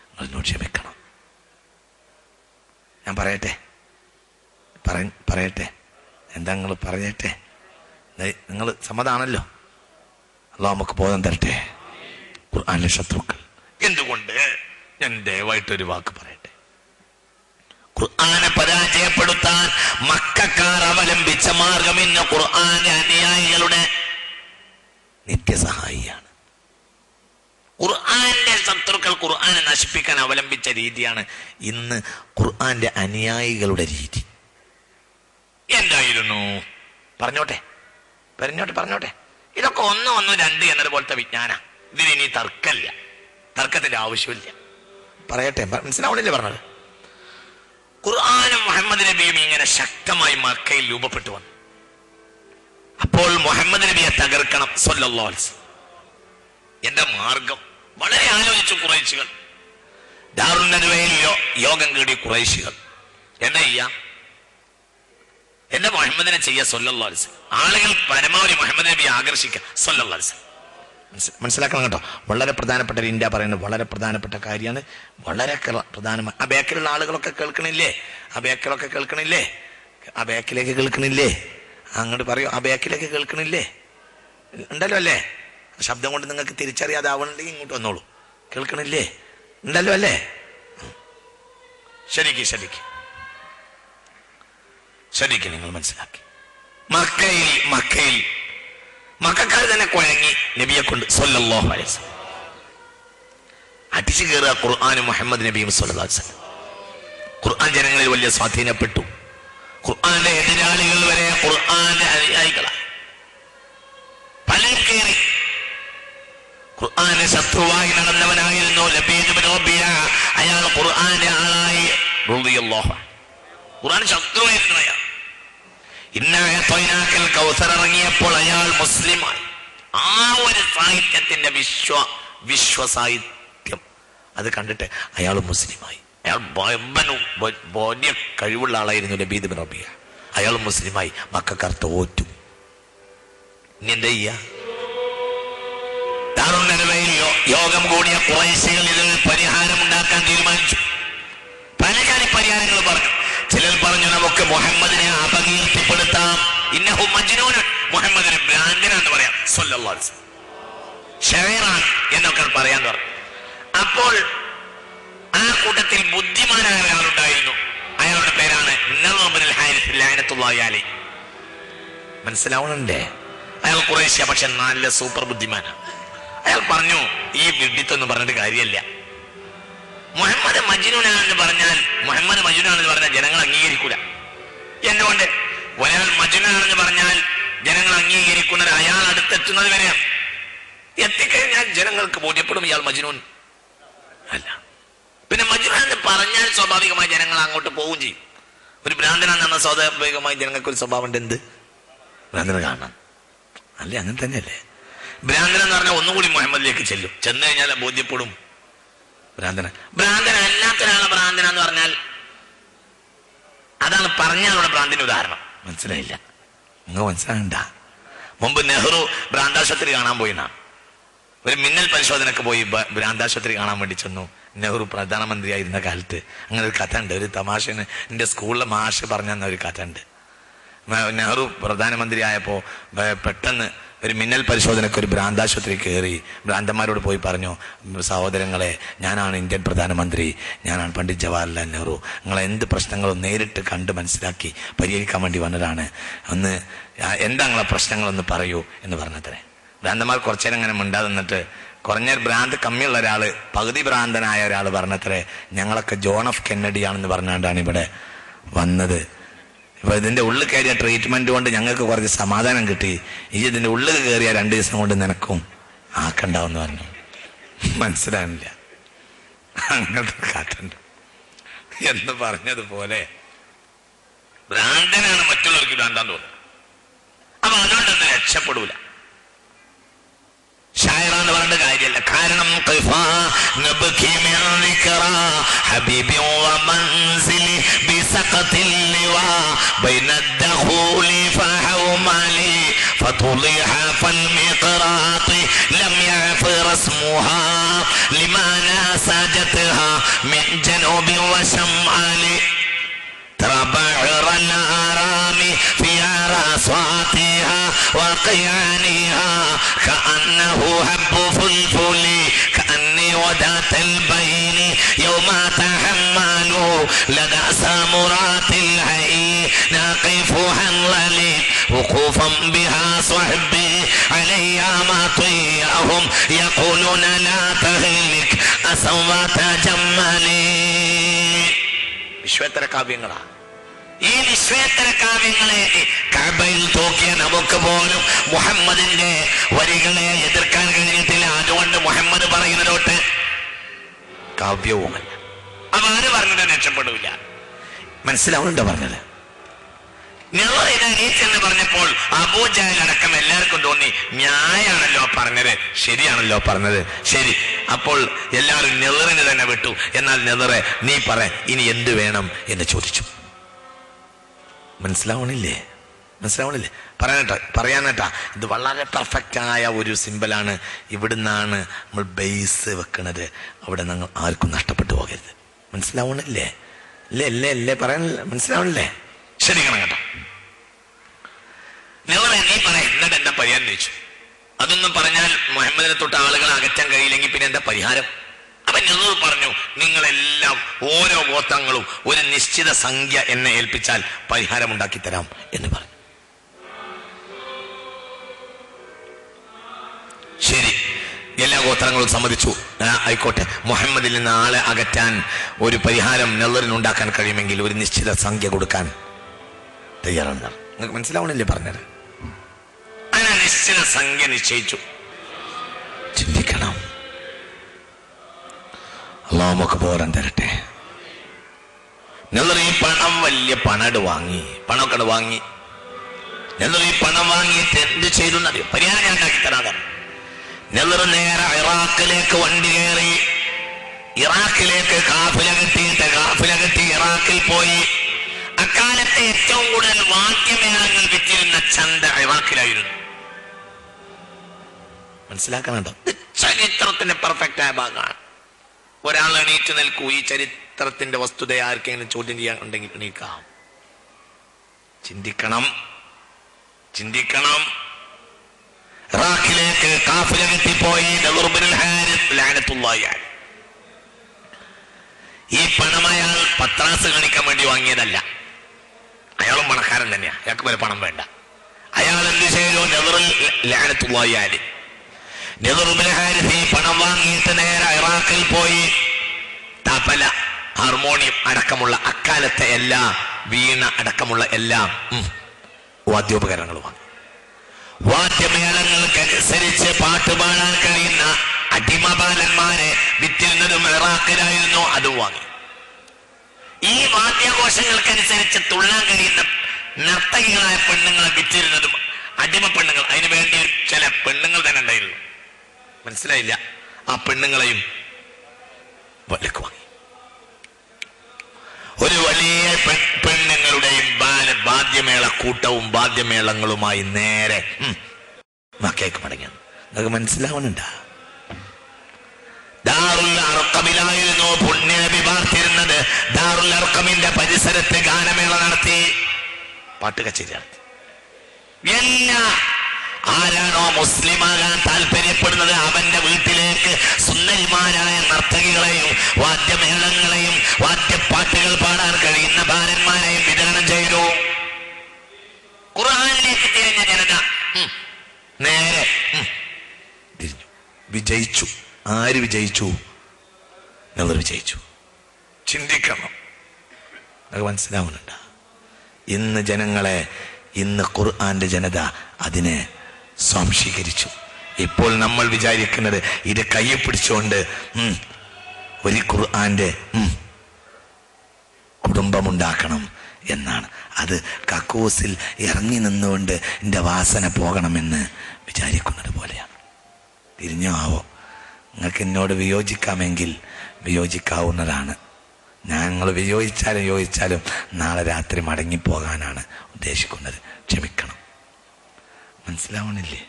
നിങ്ങളെന്നോട് ക്ഷമിക്കണം. ഞാൻ പറയട്ടെ എന്താ നിങ്ങൾ പറയട്ടെ? നിങ്ങൾ സമ്മതാണല്ലോ. അല്ലാഹു നമുക്ക് ബോധം തരട്ടെ. ഖുർആനിലെ ശത്രുക്കൾ എന്തുകൊണ്ട്? ഞാൻ ദയവായിട്ടൊരു വാക്ക് പറയട്ടെ. ഖുർആനെ പരാജയപ്പെടുത്താൻ മക്കക്കാർ അവലംബിച്ച മാർഗം ഇന്ന് ഖുർആന്റെ അനുയായികളുടെ നിത്യസഹായിയാണ്. ഖുർആന്റെ ശത്രുക്കൾ ഖുർആനെ നശിപ്പിക്കാൻ അവലംബിച്ച രീതിയാണ് ഇന്ന് ഖുർആന്റെ അനുയായികളുടെ രീതി. എന്തായിരുന്നു? പറഞ്ഞോട്ടെ. ഇതൊക്കെ 1 1 2 എന്നതുപോലത്തെ വിജ്ഞാന. ഇതിനി തർക്കമില്ല, തർക്കത്തിന്റെ ആവശ്യമില്ല. പറയട്ടെ, മനസ്സിലാവണില്ലേ പറഞ്ഞത്? ഖുർആനും മുഹമ്മദ് നബിയും ഇങ്ങനെ ശക്തമായി മക്കയിൽ രൂപപ്പെട്ടു വന്നു. അപ്പോൾ മുഹമ്മദ് നബിയെ തകർക്കണം സ്വല്ലല്ലാഹു അലൈഹി വസല്ലം. എന്റെ മാർഗം വളരെ ആലോചിച്ചു ഖുറൈശികൾ. ദാറുൻ നദ്വയിൽ യോഗം കൂടി ഖുറൈശികൾ എന്താ ചെയ്യാ? എന്റെ മുഹമ്മദിനെ ചെയ്യാ സ്വല്ലല്ലാഹു അലൈഹി വസല്ലം. ആളുകൾ പരമാവധി മുഹമ്മദ് നബിയെ ആകർഷിക്കുക സ്വല്ലല്ലാഹു അലൈഹി വസല്ലം. മനസ്സിലാക്കണം കേട്ടോ. വളരെ പ്രധാനപ്പെട്ട ഒരു ഇന്ത്യ പറയുന്നത് വളരെ പ്രധാനപ്പെട്ട കാര്യമാണ്. വളരെ പ്രധാനമാണ്. ആ ബാക്കിലുള്ള ആളുകളൊക്കെ കേൾക്കണില്ലേ? ആ ബാക്കിലൊക്കെ കേൾക്കണില്ലേ? ആ ബാക്കിലേക്ക് കേൾക്കണില്ലേ? അങ്ങോട്ട് പറയൂ, ആ ബാക്കിലേക്ക് കേൾക്കണില്ലേ? ഉണ്ടല്ലോ അല്ലേ? ശബ്ദം കൊണ്ട് നിങ്ങൾക്ക് തിരിച്ചറിയാതാവണമെങ്കിൽ ഇങ്ങോട്ട് വന്നോളൂ. കേൾക്കണില്ലേ? ഉണ്ടല്ലോ അല്ലേ? ശരിക്ക് നിങ്ങൾ മനസ്സിലാക്കി. മക്കക്കാർ തന്നെ കുഴങ്ങി നബിയെ കൊണ്ട് സ്വല്ലല്ലാഹു അലൈഹി വസല്ലം. അടിച്ചു കയറുക ഖുർആനും മുഹമ്മദ് നബിയും സ്വല്ലല്ലാഹു അലൈഹി വസല്ലം. ഖുർആൻ ജനങ്ങളിൽ വലിയ സ്വാധീനപ്പെട്ടു. ഖുർആന്റെ എതിരാളികൾ വരെ ഖുർആന്റെ അനുയായികളായി പലരും കയറി. ഖുർആന് ശത്രുവായി നടന്നവനായിരുന്നു ലബീദ് ഇബ്നു റബീഅ. അയാൾ ഖുർആന്റെ ആളായി റളിയല്ലാഹു അൻഹു. ഖുർആൻ ശത്രുവായിരുന്നു അയാൾ. ഇന്നഅതൈനാക്കൽ കൗസർ ഇറങ്ങിയപ്പോൾ അയാൾ മുസ്ലിമായി. ആ ഒരു സാഹിത്യത്തിന്റെ വിശ്വസാഹിത്യം അത് കണ്ടിട്ട് അയാൾ മുസ്ലിമായി. അയാൾ വലിയ കഴിവുള്ള ആളായിരുന്നു ലബീദ് ഇബ്നു റബീഅ. അയാൾ മുസ്ലിമായി. മക്കക്കാർ തോറ്റു. ഇനി എന്താ ചെയ്യാ? ദാറുൻ നദ്വയിൽ യോഗം കൂടിയ ഖുറൈശികൾ ഇതിൽ പരിഹാരം ഉണ്ടാക്കാൻ തീരുമാനിച്ചു. പല പരിഹാരങ്ങൾ പറഞ്ഞു. ചിലർ പറഞ്ഞു നമുക്ക് മുഹമ്മദിനെ അപകീർത്തിപ്പെടുത്താം. ഇന്നഹു മജ്നൂൻ, മുഹമ്മദിനെ ഭ്രാന്തനാന്ന് പറയാം സ്വല്ലല്ലാഹു അലൈഹി വസല്ലം. ഷായിറാൻ എന്നൊക്കെ പറയാൻ പറഞ്ഞു. അപ്പോൾ ആ കൂട്ടത്തിൽ ബുദ്ധിമാനായ ഒരാളുണ്ടായിരുന്നു. അയാളുടെ പേരാണ് നളർ ഇബ്നുൽ ഹാരിസ് ലഅനത്തുല്ലാഹി അലൈഹി. മനസ്സിലാവണല്ലേ? അയാൾ ഖുറൈശിയ, പക്ഷെ നല്ല സൂപ്പർ ബുദ്ധിമാനാണ്. അയാൾ പറഞ്ഞു ഈ വിഡിത്തൊന്നും പറഞ്ഞിട്ട് കാര്യമില്ല. മുഹമ്മദ് മജ്നൂനാണെന്ന് പറഞ്ഞാൽ ജനങ്ങൾ അംഗീകരിക്കൂല. എന്തുകൊണ്ട്? ഒരാൾ മജ്നൂനാണെന്ന് പറഞ്ഞാൽ ജനങ്ങൾ അംഗീകരിക്കുന്നത് അയാൾ അടുത്തെത്തുന്നത് വരെയാണ്. എത്തിക്കഴിഞ്ഞാൽ ജനങ്ങൾക്ക് ബോധ്യപ്പെടും ഇയാൾ മജ്നൂൻ അല്ല. പിന്നെ മജ്നൂൻ എന്ന് പറഞ്ഞാൽ സ്വാഭാവികമായി ജനങ്ങൾ അങ്ങോട്ട് പോവുകയും ചെയ്യും. ഒരു ഭ്രാന്തനാണെന്ന സ്വാഭാവികമായി ജനങ്ങൾക്ക് ഒരു സ്വഭാവം ഉണ്ട്. എന്ത്? ഭ്രാന്തനെ കാണാം അല്ലേ? അങ്ങനെ തന്നെയല്ലേ? ഭ്രാന്തൻ എന്ന് പറഞ്ഞാൽ ഒന്നുകൂടി മുഹമ്മദിലേക്ക് ചെല്ലും. ചെന്ന് കഴിഞ്ഞാൽ ബോധ്യപ്പെടും ഭ്രാന്തനല്ലാത്ത ഒരാളെ ഭ്രാന്തന എന്ന് പറഞ്ഞാൽ അതാണ് പറഞ്ഞാലുള്ള ഭ്രാന്തിന്റെ ഉദാഹരണം. മനസ്സിലായില്ല? നിങ്ങൾ മനസ്സിലാകണ്ട. മുമ്പ് നെഹ്റു ഭ്രാന്താശുപത്രി കാണാൻ പോയിന്നാണ്. ഒരു മിന്നൽ പരിശോധനക്ക് പോയി ഭ്രാന്താശുപത്രി കാണാൻ വേണ്ടി ചെന്നു. നെഹ്റു പ്രധാനമന്ത്രിയായിരുന്ന കാലത്ത് അങ്ങനെ ഒരു കഥ ഉണ്ട്. ഒരു തമാശന് എൻ്റെ സ്കൂളിലെ മാഷ് പറഞ്ഞു തന്ന ഒരു കഥ ഉണ്ട്. നെഹ്റു പ്രധാനമന്ത്രി ആയപ്പോൾ പെട്ടെന്ന് ഒരു മിന്നൽ പരിശോധനയ്ക്ക് ഒരു ഭ്രാന്താശുപത്രി കയറി ഭ്രാന്തന്മാരോട് പോയി പറഞ്ഞു, സഹോദരങ്ങളെ, ഞാനാണ് ഇന്ത്യൻ പ്രധാനമന്ത്രി, ഞാനാണ് പണ്ഡിറ്റ് ജവഹർലാൽ നെഹ്റു. നിങ്ങളെ എന്ത് പ്രശ്നങ്ങളും നേരിട്ട് കണ്ട് മനസ്സിലാക്കി പരിഹരിക്കാൻ വേണ്ടി വന്നതാണ്. ഒന്ന് എന്താ നിങ്ങളെ പ്രശ്നങ്ങളൊന്ന് പറയൂ എന്ന് പറഞ്ഞത്രേ. ഭ്രാന്തന്മാർ കുറച്ചേരം അങ്ങനെ മിണ്ടാതെ നിന്നിട്ട് കുറഞ്ഞ ഭ്രാന്ത് കമ്മിയുള്ള ഒരാൾ, പകുതി ഭ്രാന്തനായ ഒരാൾ പറഞ്ഞത്രേ, ഞങ്ങളൊക്കെ ജോൺ എഫ് കെന്നഡി ആണെന്ന് പറഞ്ഞുകൊണ്ടാണ് ഇവിടെ വന്നത്. ഇപ്പൊ ഇതിന്റെ ഉള്ളിൽ കയറിയ ട്രീറ്റ്മെന്റ് കൊണ്ട് ഞങ്ങൾക്ക് കുറച്ച് സമാധാനം കിട്ടി. ഈ ഇതിന്റെ ഉള്ളിൽ കയറിയ 2 ദിവസം കൊണ്ട് നിനക്കും ആക്കണ്ടാവെന്ന് പറഞ്ഞു. മനസ്സിലാവില്ല? അങ്ങനത്തെ കാറ്റുണ്ട് എന്ന് പറഞ്ഞതുപോലെ ഭ്രാന്തനാണ് മറ്റുള്ളവർക്ക് ഭ്രാന്താന്ന് തോന്നുന്നത്. അപ്പൊ അതുകൊണ്ടൊന്നും രക്ഷപ്പെടൂല. ഷായറാന്ന് പറഞ്ഞ കാര്യമല്ല. കാരണം وقيانها كأنه هب فلفل كأني ودات البين يوم تحملوا لدى سامرات الحي ناقف حنظلي وقوفا بها صحبي علي ما طيهم يقولون لا تهلك أسوى تجملي. വിശ്വേത്തര കാവ്യങ്ങളാ. ഈ നിശ്വേത്തര കാവ്യങ്ങളെ കഅബയിൽ തൂക്കിയ നമുക്ക് പോലും മുഹമ്മദിന്റെ വരികളെ എതിർക്കാൻ കഴിഞ്ഞിട്ടില്ല. അതുകൊണ്ട് മുഹമ്മദ് പറയുന്നതോട്ട് കാവ്യവുമല്ല. അപ്പൊ ആര് പറഞ്ഞത് രക്ഷപ്പെടില്ല. മനസ്സിലാവുന്നുണ്ടോ പറഞ്ഞത്? എന്ന് പറഞ്ഞപ്പോൾ അബൂജഹൽ അടക്കം എല്ലാവർക്കും തോന്നി ന്യായാണല്ലോ പറഞ്ഞത്, ശരിയാണല്ലോ പറഞ്ഞത്. ശരി, അപ്പോൾ എല്ലാവരും നെളറിന് തന്നെ വിട്ടു. എന്നാൽ നെളറെ നീ പറ, ഇനി എന്ത് വേണം എന്ന് ചോദിച്ചു. മനസ്സിലാവണില്ലേ? പറയാനേട്ടാ ഇത് വളരെ പെർഫെക്റ്റ് ആയ ഒരു സിമ്പലാണ്. ഇവിടുന്നാണ് നമ്മൾ ബേസ് വെക്കുന്നത്. അവിടെ നിങ്ങൾ ആർക്കും നഷ്ടപ്പെട്ടു പോകരുത്. മനസ്സിലാവണില്ലേ? അല്ലേ പറയാനില്ല. മനസ്സിലാവണില്ലേ? ശരിക്കണം കേട്ടോ. നെളറെ നീ പറ, എന്നിട്ട് എന്താ പരിഹാരം ചോദിച്ചു. അതൊന്നും പറഞ്ഞാൽ മുഹമ്മദിനെ തൊട്ട് ആളുകളെ അകറ്റാൻ കഴിയില്ലെങ്കിൽ പിന്നെ എന്താ പരിഹാരം? അപ്പൊ നെളർ പറഞ്ഞു, നിങ്ങളെല്ലാം ഓരോ ഗോത്രങ്ങളും ഒരു നിശ്ചിത സംഖ്യ എന്നെ ഏൽപ്പിച്ചാൽ പരിഹാരം ഉണ്ടാക്കി തരാം എന്ന് പറഞ്ഞു. ശരി, എല്ലാ ഗോത്രങ്ങളും സമ്മതിച്ചു. ആയിക്കോട്ടെ, മുഹമ്മദിൽ നിന്ന് ആളെ അകറ്റാൻ ഒരു പരിഹാരം നെളറിനുണ്ടാക്കാൻ കഴിയുമെങ്കിൽ ഒരു നിശ്ചിത സംഖ്യ കൊടുക്കാൻ തയ്യാറാണ്. നിങ്ങൾക്ക് മനസ്സിലാവണില്ലേ പറഞ്ഞത്? അങ്ങനെ നിശ്ചിത സംഖ്യ നിശ്ചയിച്ചു. ചിന്തിക്കണം. അല്ലാഹു നമുക്ക് ബോധം തരട്ടെ. നെളർ ഈ പണം വലിയ പണട് വാങ്ങി, പണമൊക്കെ വാങ്ങി. നെളർ ഈ പണം വാങ്ങിയിട്ട് എന്ത് ചെയ്തു എന്നറിയോ? പരിഹാരം ഞാൻ ഉണ്ടാക്കി തരാതെ. നെളർ നേരെ ഇറാഖിലേക്ക് വണ്ടി കയറി. ഇറാഖിലേക്ക് കാഫില കെട്ടി ഇറാഖിൽ പോയി. അക്കാലത്തെ ഏറ്റവും കൂടുതൽ വാദ്യമേളങ്ങൾ വിറ്റിരുന്ന ചന്ത ഇറാഖിലായിരുന്നു. മനസ്സിലാക്കാനുണ്ടോ? ചരിത്രത്തിന്റെ പെർഫെക്റ്റ് ആയ ഭാഗമാണ്. ഒരാൾ എണീറ്റ് നിൽക്കൂ. ഈ ചരിത്രത്തിന്റെ വസ്തുത ആർക്കെങ്കിലും ചോദ്യം ചെയ്യാൻ ഉണ്ടെങ്കിൽ എണീക്കാം. ചിന്തിക്കണം. ഇറാഖിലേക്ക് കാഫില കെട്ടിപ്പോയി. ഈ പണം അയാൾ പത്രാസ് കാണിക്കാൻ വേണ്ടി വാങ്ങിയതല്ല. അയാളും പണക്കാരൻ തന്നെയാ. അയാൾക്ക് വരെ പണം വേണ്ട. അയാൾ എന്ത് ചെയ്തു? പണം വാങ്ങിയിട്ട് നേരെ ഇറാഖിൽ പോയി. തബല, ഹാർമോണിയം അടക്കമുള്ള അക്കാലത്തെ എല്ലാ വീണ അടക്കമുള്ള എല്ലാ വാദ്യോപകരണങ്ങളും വാങ്ങി. വാദ്യമേളങ്ങൾക്കനുസരിച്ച് പാട്ടുപാടാൻ കഴിയുന്ന അടിമബാലന്മാരെ വിറ്റിരുന്നതും ഇറാഖിലായിരുന്നു. അതും വാങ്ങി. ഈ വാദ്യാഘോഷങ്ങൾക്കനുസരിച്ച് തുള്ളാൻ കഴിയുന്ന നർത്തകികളായ പെണ്ണുങ്ങളെ വിറ്റിരുന്നതും അടിമ പെണ്ണുങ്ങൾ. അതിനു വേണ്ടി ചില പെണ്ണുങ്ങൾ തന്നെ ഉണ്ടായിരുന്നു. മനസ്സിലായില്ല? ആ പെണ്ണുങ്ങളെയും വിലക്ക് വാങ്ങി. ഒരു വലിയ പെണ്ണുങ്ങളുടെയും വാദ്യമേള കൂട്ടവും വാദ്യമേളങ്ങളുമായി നേരെ മക്കയ്ക്ക് മടങ്ങിയാണ്. നിങ്ങൾക്ക് മനസ്സിലാവുന്നുണ്ടാ? ദാറുൽ അർഖമിലായിരുന്നു പുണ്യനബി പാർത്തിരുന്നത്. ദാറുൽ അർഖമിന്റെ പരിസരത്ത് ഗാനമേള നടത്തി, പാട്ട് കച്ചേരി നടത്തി. ആരാണോ മുസ്ലിമാകാൻ താല്പര്യപ്പെടുന്നത് അവന്റെ വീട്ടിലേക്ക് സുന്ദരിമാരായ നർത്തകികളെയും വാദ്യമേളങ്ങളെയും വാദ്യപ്പാട്ടുകൾ പാടാൻ കഴിയുന്ന ബാലന്മാരെയും വിതരണം ചെയ്തു. ഖുർആനിലേക്ക് തിരിഞ്ഞ ജനത നേരെ തിരിഞ്ഞു. വിജയിച്ചു. ആര് വിജയിച്ചു? നെളർ വിജയിച്ചു. ചിന്തിക്കണം. അത് മനസ്സിലാവുന്നുണ്ട്? ഇന്ന് ഖുർആന്റെ ജനത അതിനെ സ്വാംശീകരിച്ചു. ഇപ്പോൾ നമ്മൾ വിചാരിക്കുന്നത് ഇത് കയ്യെ പിടിച്ചുകൊണ്ട് ഒരു ഖുർആന്റെ കുടുംബമുണ്ടാക്കണം എന്നാണ്. അത് കക്കൂസിൽ ഇറങ്ങി നിന്നുകൊണ്ട് എൻ്റെ വാസന പോകണമെന്ന് വിചാരിക്കുന്നത് പോലെയാണ്. തിരിഞ്ഞോ ആവോ? നിങ്ങൾക്ക് എന്നോട് വിയോജിക്കാമെങ്കിൽ വിയോജിക്കാവുന്നതാണ്. ഞങ്ങൾ വിയോജിച്ചാലും നാളെ രാത്രി മടങ്ങിപ്പോകാനാണ് ഉദ്ദേശിക്കുന്നത്. ക്ഷമിക്കണം. മനസ്സിലാവണില്ലേ?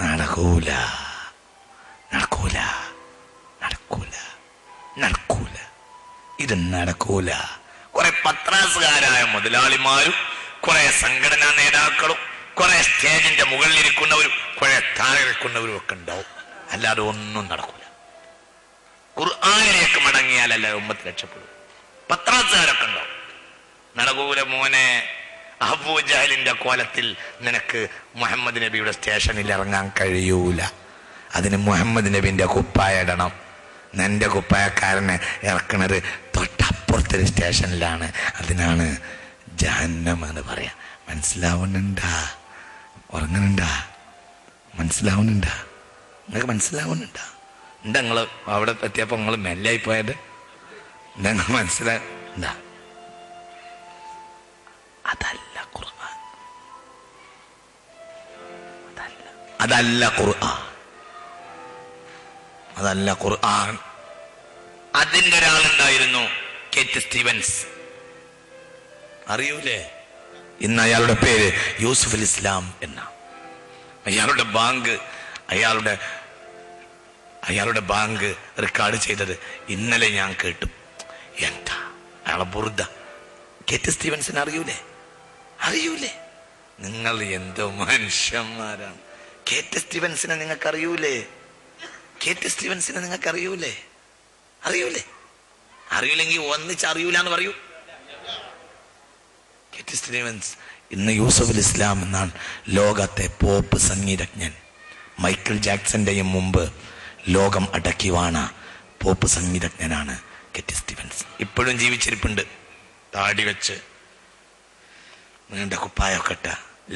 നടക്കൂല. ഇത് നടക്കൂല. കുറെ പത്രാസുകാരായ മുതലാളിമാരും കുറെ സംഘടനാ നേതാക്കളും കുറെ സ്റ്റേജിന്റെ മുകളിലിരിക്കുന്നവരും കുറെ താഴെ ഇരിക്കുന്നവരും ഒക്കെ ഉണ്ടാവും. അല്ലാതെ ഒന്നും നടക്കൂല. ഖുർആനിലേക്ക് മടങ്ങിയാലല്ല ഉമ്മത്ത് രക്ഷപ്പെടും. പത്രാസുകാരൊക്കെ ഉണ്ടാവും. നടക്കൂല മോനെ. അബൂജഹലിന്റെ കോലത്തിൽ നിനക്ക് മുഹമ്മദ് നബിയുടെ സ്റ്റേഷനിൽ ഇറങ്ങാൻ കഴിയൂല. അതിന് മുഹമ്മദ് നബിന്റെ കുപ്പായ ഇടണം. നിന്റെ കുപ്പായക്കാരനെ ഇറക്കണത് തൊട്ടപ്പുറത്തെ അങ്ങനത്തെ ഒരു സ്റ്റേഷനിലാണ്. അതിനാണ് ജഹന്നം എന്ന് പറയാ. മനസ്സിലാവുന്നുണ്ടാ? ഉറങ്ങുന്നുണ്ടാ? മനസ്സിലാവുന്നുണ്ടാ? നിങ്ങൾക്ക് മനസ്സിലാവുന്നുണ്ടാ? എന്താ നിങ്ങൾ അവിടെ എത്തിയപ്പോൾ നിങ്ങൾ മെല്ലായി പോയത്? എന്താ നിങ്ങൾ മനസ്സിലാ? അതല്ല ഖുർആൻ, അതല്ല ഖുർആൻ, അതല്ല ഖുർആൻ. അതിന്റെ ഒരാളുണ്ടായിരുന്നു, കേറ്റ് സ്റ്റീവൻസ്. അറിയൂലേ? ഇന്ന് അയാളുടെ പേര് യൂസുഫ് അൽ ഇസ്ലാം എന്ന. അയാളുടെ ബാങ്ക് റെക്കോർഡ് ചെയ്തത് ഇന്നലെ ഞാൻ കേട്ടു. എന്താ അയാളെ ബുർദ. കേറ്റ് സ്റ്റീവൻസിനെ അറിയൂലേ? നിങ്ങൾ എന്തോ മനുഷ്യന്മാരാണ്. കേറ്റ് സ്റ്റീവൻസിനെ നിങ്ങൾക്ക് അറിയൂലേ? അറിയൂലെങ്കിൽ ഒന്നിച്ച് അറിയൂലെന്ന് പറയൂ. കേറ്റ് സ്റ്റീവൻസ് ഇന്ന് യൂസുഫ് അൽ ഇസ്ലാം എന്നാണ് ലോകത്തെ പോപ്പ് സംഗീതജ്ഞൻ. മൈക്കിൾ ജാക്സന്റെയും മുമ്പ് ലോകം അടക്കി വാണ പോപ്പ് സംഗീതജ്ഞനാണ് കേറ്റ് സ്റ്റീവൻസ്. ഇപ്പോഴും ജീവിച്ചിരിപ്പുണ്ട്. താടി വെച്ച് നീണ്ട കുപ്പായൊക്കെ ഇട്ട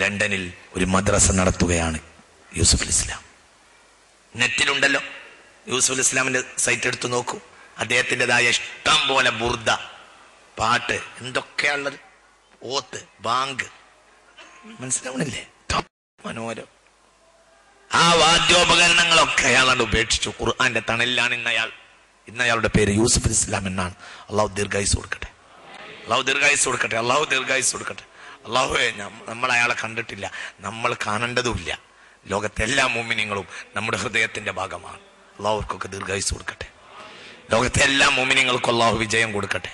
ലണ്ടനിൽ ഒരു മദ്രസ നടത്തുകയാണ് യൂസുഫ് അൽ ഇസ്ലാം. നെറ്റിലുണ്ടല്ലോ യൂസുഫ് അൽ ഇസ്ലാമിന്റെ സൈറ്റ് എടുത്തു നോക്കൂ. അദ്ദേഹത്തിൻ്റെതായ ഇഷ്ടം പോലെ ബുർദ, പാട്ട്, എന്തൊക്കെയാണുള്ളത്. ഓത്ത്, ബാങ്ക്, മനസ്സിലാവണില്ലേ? മനോഹരം. ആ വാദ്യോപകരണങ്ങളൊക്കെ അയാളാണ് ഉപേക്ഷിച്ചു. ഖുർആന്റെ തണലിലാണ് ഇന്നയാളുടെ പേര് യൂസുഫ് അൽ ഇസ്ലാം എന്നാണ്. അള്ളാഹു ദീർഘായുസ് കൊടുക്കട്ടെ. അള്ളാഹുവെ, നമ്മൾ അയാളെ കണ്ടിട്ടില്ല, നമ്മൾ കാണേണ്ടതുമില്ല. ലോകത്തെ എല്ലാ മുഅ്മിനീങ്ങളും നമ്മുടെ ഹൃദയത്തിന്റെ ഭാഗമാണ്. അള്ളാഹുവർക്കൊക്കെ ദീർഘായുസ് കൊടുക്കട്ടെ. ലോകത്തെ എല്ലാ മുഅ്മിനീങ്ങൾക്കും അള്ളാഹു വിജയം കൊടുക്കട്ടെ.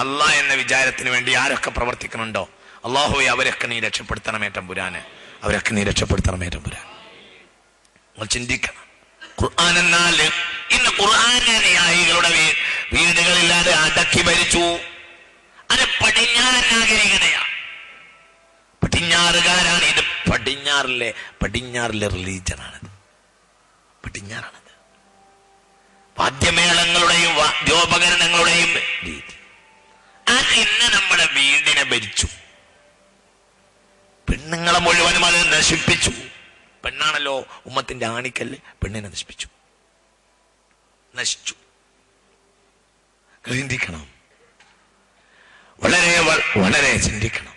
അള്ളാഹ് എന്ന വിചാരത്തിന് വേണ്ടി ആരൊക്കെ പ്രവർത്തിക്കുന്നുണ്ടോ അള്ളാഹുവെ, അവരൊക്കെ നീ രക്ഷപ്പെടുത്തണമേ തമ്പുരാനെ. നിങ്ങൾ ചിന്തിക്കണം. ഖുർആൻ എന്നാൽ ഇന്ന് ഖുർആനുകളുടെ വീടുകളില്ലാതെ അടക്കി ഭരിച്ചു. അത് പടിഞ്ഞാറൻ നാഗരികതയാണ്, പടിഞ്ഞാറുകാരാണ്. ഇത് പടിഞ്ഞാറിലെ റിലീജനാണത്. പടിഞ്ഞാറാണത്. വാദ്യമേളങ്ങളുടെയും വാദ്യോപകരണങ്ങളുടെയും രീതി അത് ഇന്ന് നമ്മുടെ വീടിനെ ഭരിച്ചു. പെണ്ണുങ്ങളെ മുഴുവനും അത് നശിപ്പിച്ചു. പെണ്ണാണല്ലോ ഉമ്മത്തിന്റെ ആണിക്കല്ല്. പെണ്ണിനെ നശിച്ചു. ചിന്തിക്കണം, വളരെ ചിന്തിക്കണം.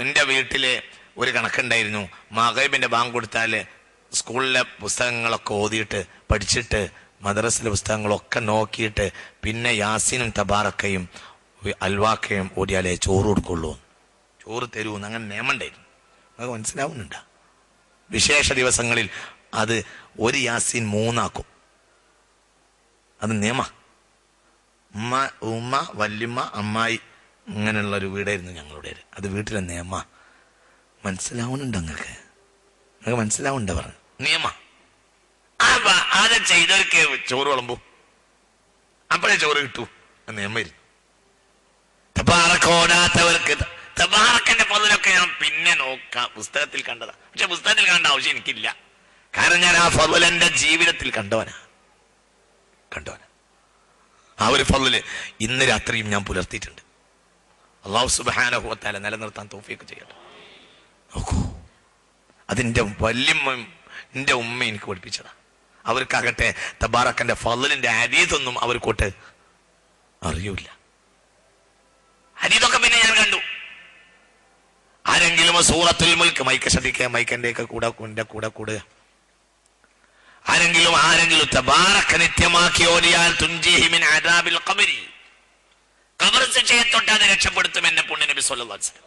എൻ്റെ വീട്ടില് ഒരു കണക്കുണ്ടായിരുന്നു. മഗ്‌രിബിന്റെ ബാങ്ക് കൊടുത്താല് സ്കൂളിലെ പുസ്തകങ്ങളൊക്കെ ഓതിയിട്ട് പഠിച്ചിട്ട് മദ്രസിലെ പുസ്തകങ്ങളൊക്കെ നോക്കിയിട്ട് പിന്നെ യാസീനും തബാറക്കയും അൽവാക്കയും ഓടിയാലേ ചോറ് കൊടുക്കുള്ളൂ, ചോറ് തരൂന്ന് അങ്ങനെ നിയമം ഉണ്ടായിരുന്നു. അത് മനസ്സിലാവുന്നുണ്ടോ? വിശേഷ ദിവസങ്ങളിൽ അത് ഒരു യാസീൻ 3 ആക്കും. അത് നിയമ. ഉമ്മ, വല്യമ്മ, അമ്മായി, ഇങ്ങനെയുള്ളൊരു വീടായിരുന്നു ഞങ്ങളുടെ. അത് വീട്ടിലെ നിയമ. മനസ്സിലാവുന്നുണ്ടോ? നിങ്ങൾക്ക് മനസ്സിലാവുന്നുണ്ടോ? പറഞ്ഞു നിയമ. അത് ചെയ്തവർക്ക് ചോറ് വിളമ്പൂ, അപ്പോഴേ ചോറ് കിട്ടൂ. നിയമമായിരുന്നു. തബാറക്കോടാത്തവർക്ക് തബാറക്കന്റെ ഫളലൊക്കെ ഞാൻ പിന്നെ നോക്കാം. പുസ്തകത്തിൽ കണ്ടതാ. പക്ഷെ പുസ്തകത്തിൽ കാണേണ്ട ആവശ്യം എനിക്കില്ല. കാരണം ഞാൻ ആ ഫളൽ എന്റെ ജീവിതത്തിൽ കണ്ടവനാ. ആ ഒരു ഫളൽ ഇന്ന് രാത്രിയും ഞാൻ പുലർത്തിയിട്ടുണ്ട്. അല്ലാഹു സുബ്ഹാനഹു വ തആല നിലനിർത്താൻ തൗഫീഖ് ചെയ്യട്ടെ. നോക്കൂ, അതിന്റെ വല്യമ്മയും എൻ്റെ ഉമ്മ എനിക്ക് പഠിപ്പിച്ചതാ. അവർക്കാകട്ടെ തബാറക്കന്റെ ഫളലിന്റെ ഹദീസൊന്നും അവർക്കോട്ട് അറിയൂല. ഹദീസൊക്കെ പിന്നെ ഞാൻ കണ്ടു. ആരെങ്കിലും സൂറത്തുൽ മുൽക്ക് മൈക്ക് ശ്രദ്ധിക്കുക, മൈക്കന്റെ ഒക്കെ കൂടെ കൂടുക. ആരെങ്കിലും തബാറക്ക നിത്യമാക്കി ഓടിയാൽ തുൻജീഹി മിൻ അദാബിൽ ഖബരി, ഖബർ ശിക്ഷയെ തൊട്ട് അത് രക്ഷപ്പെടുത്തും എന്നെ പുണ്യ നബി സ്വല്ലല്ലാഹു അലൈഹി വസല്ലം.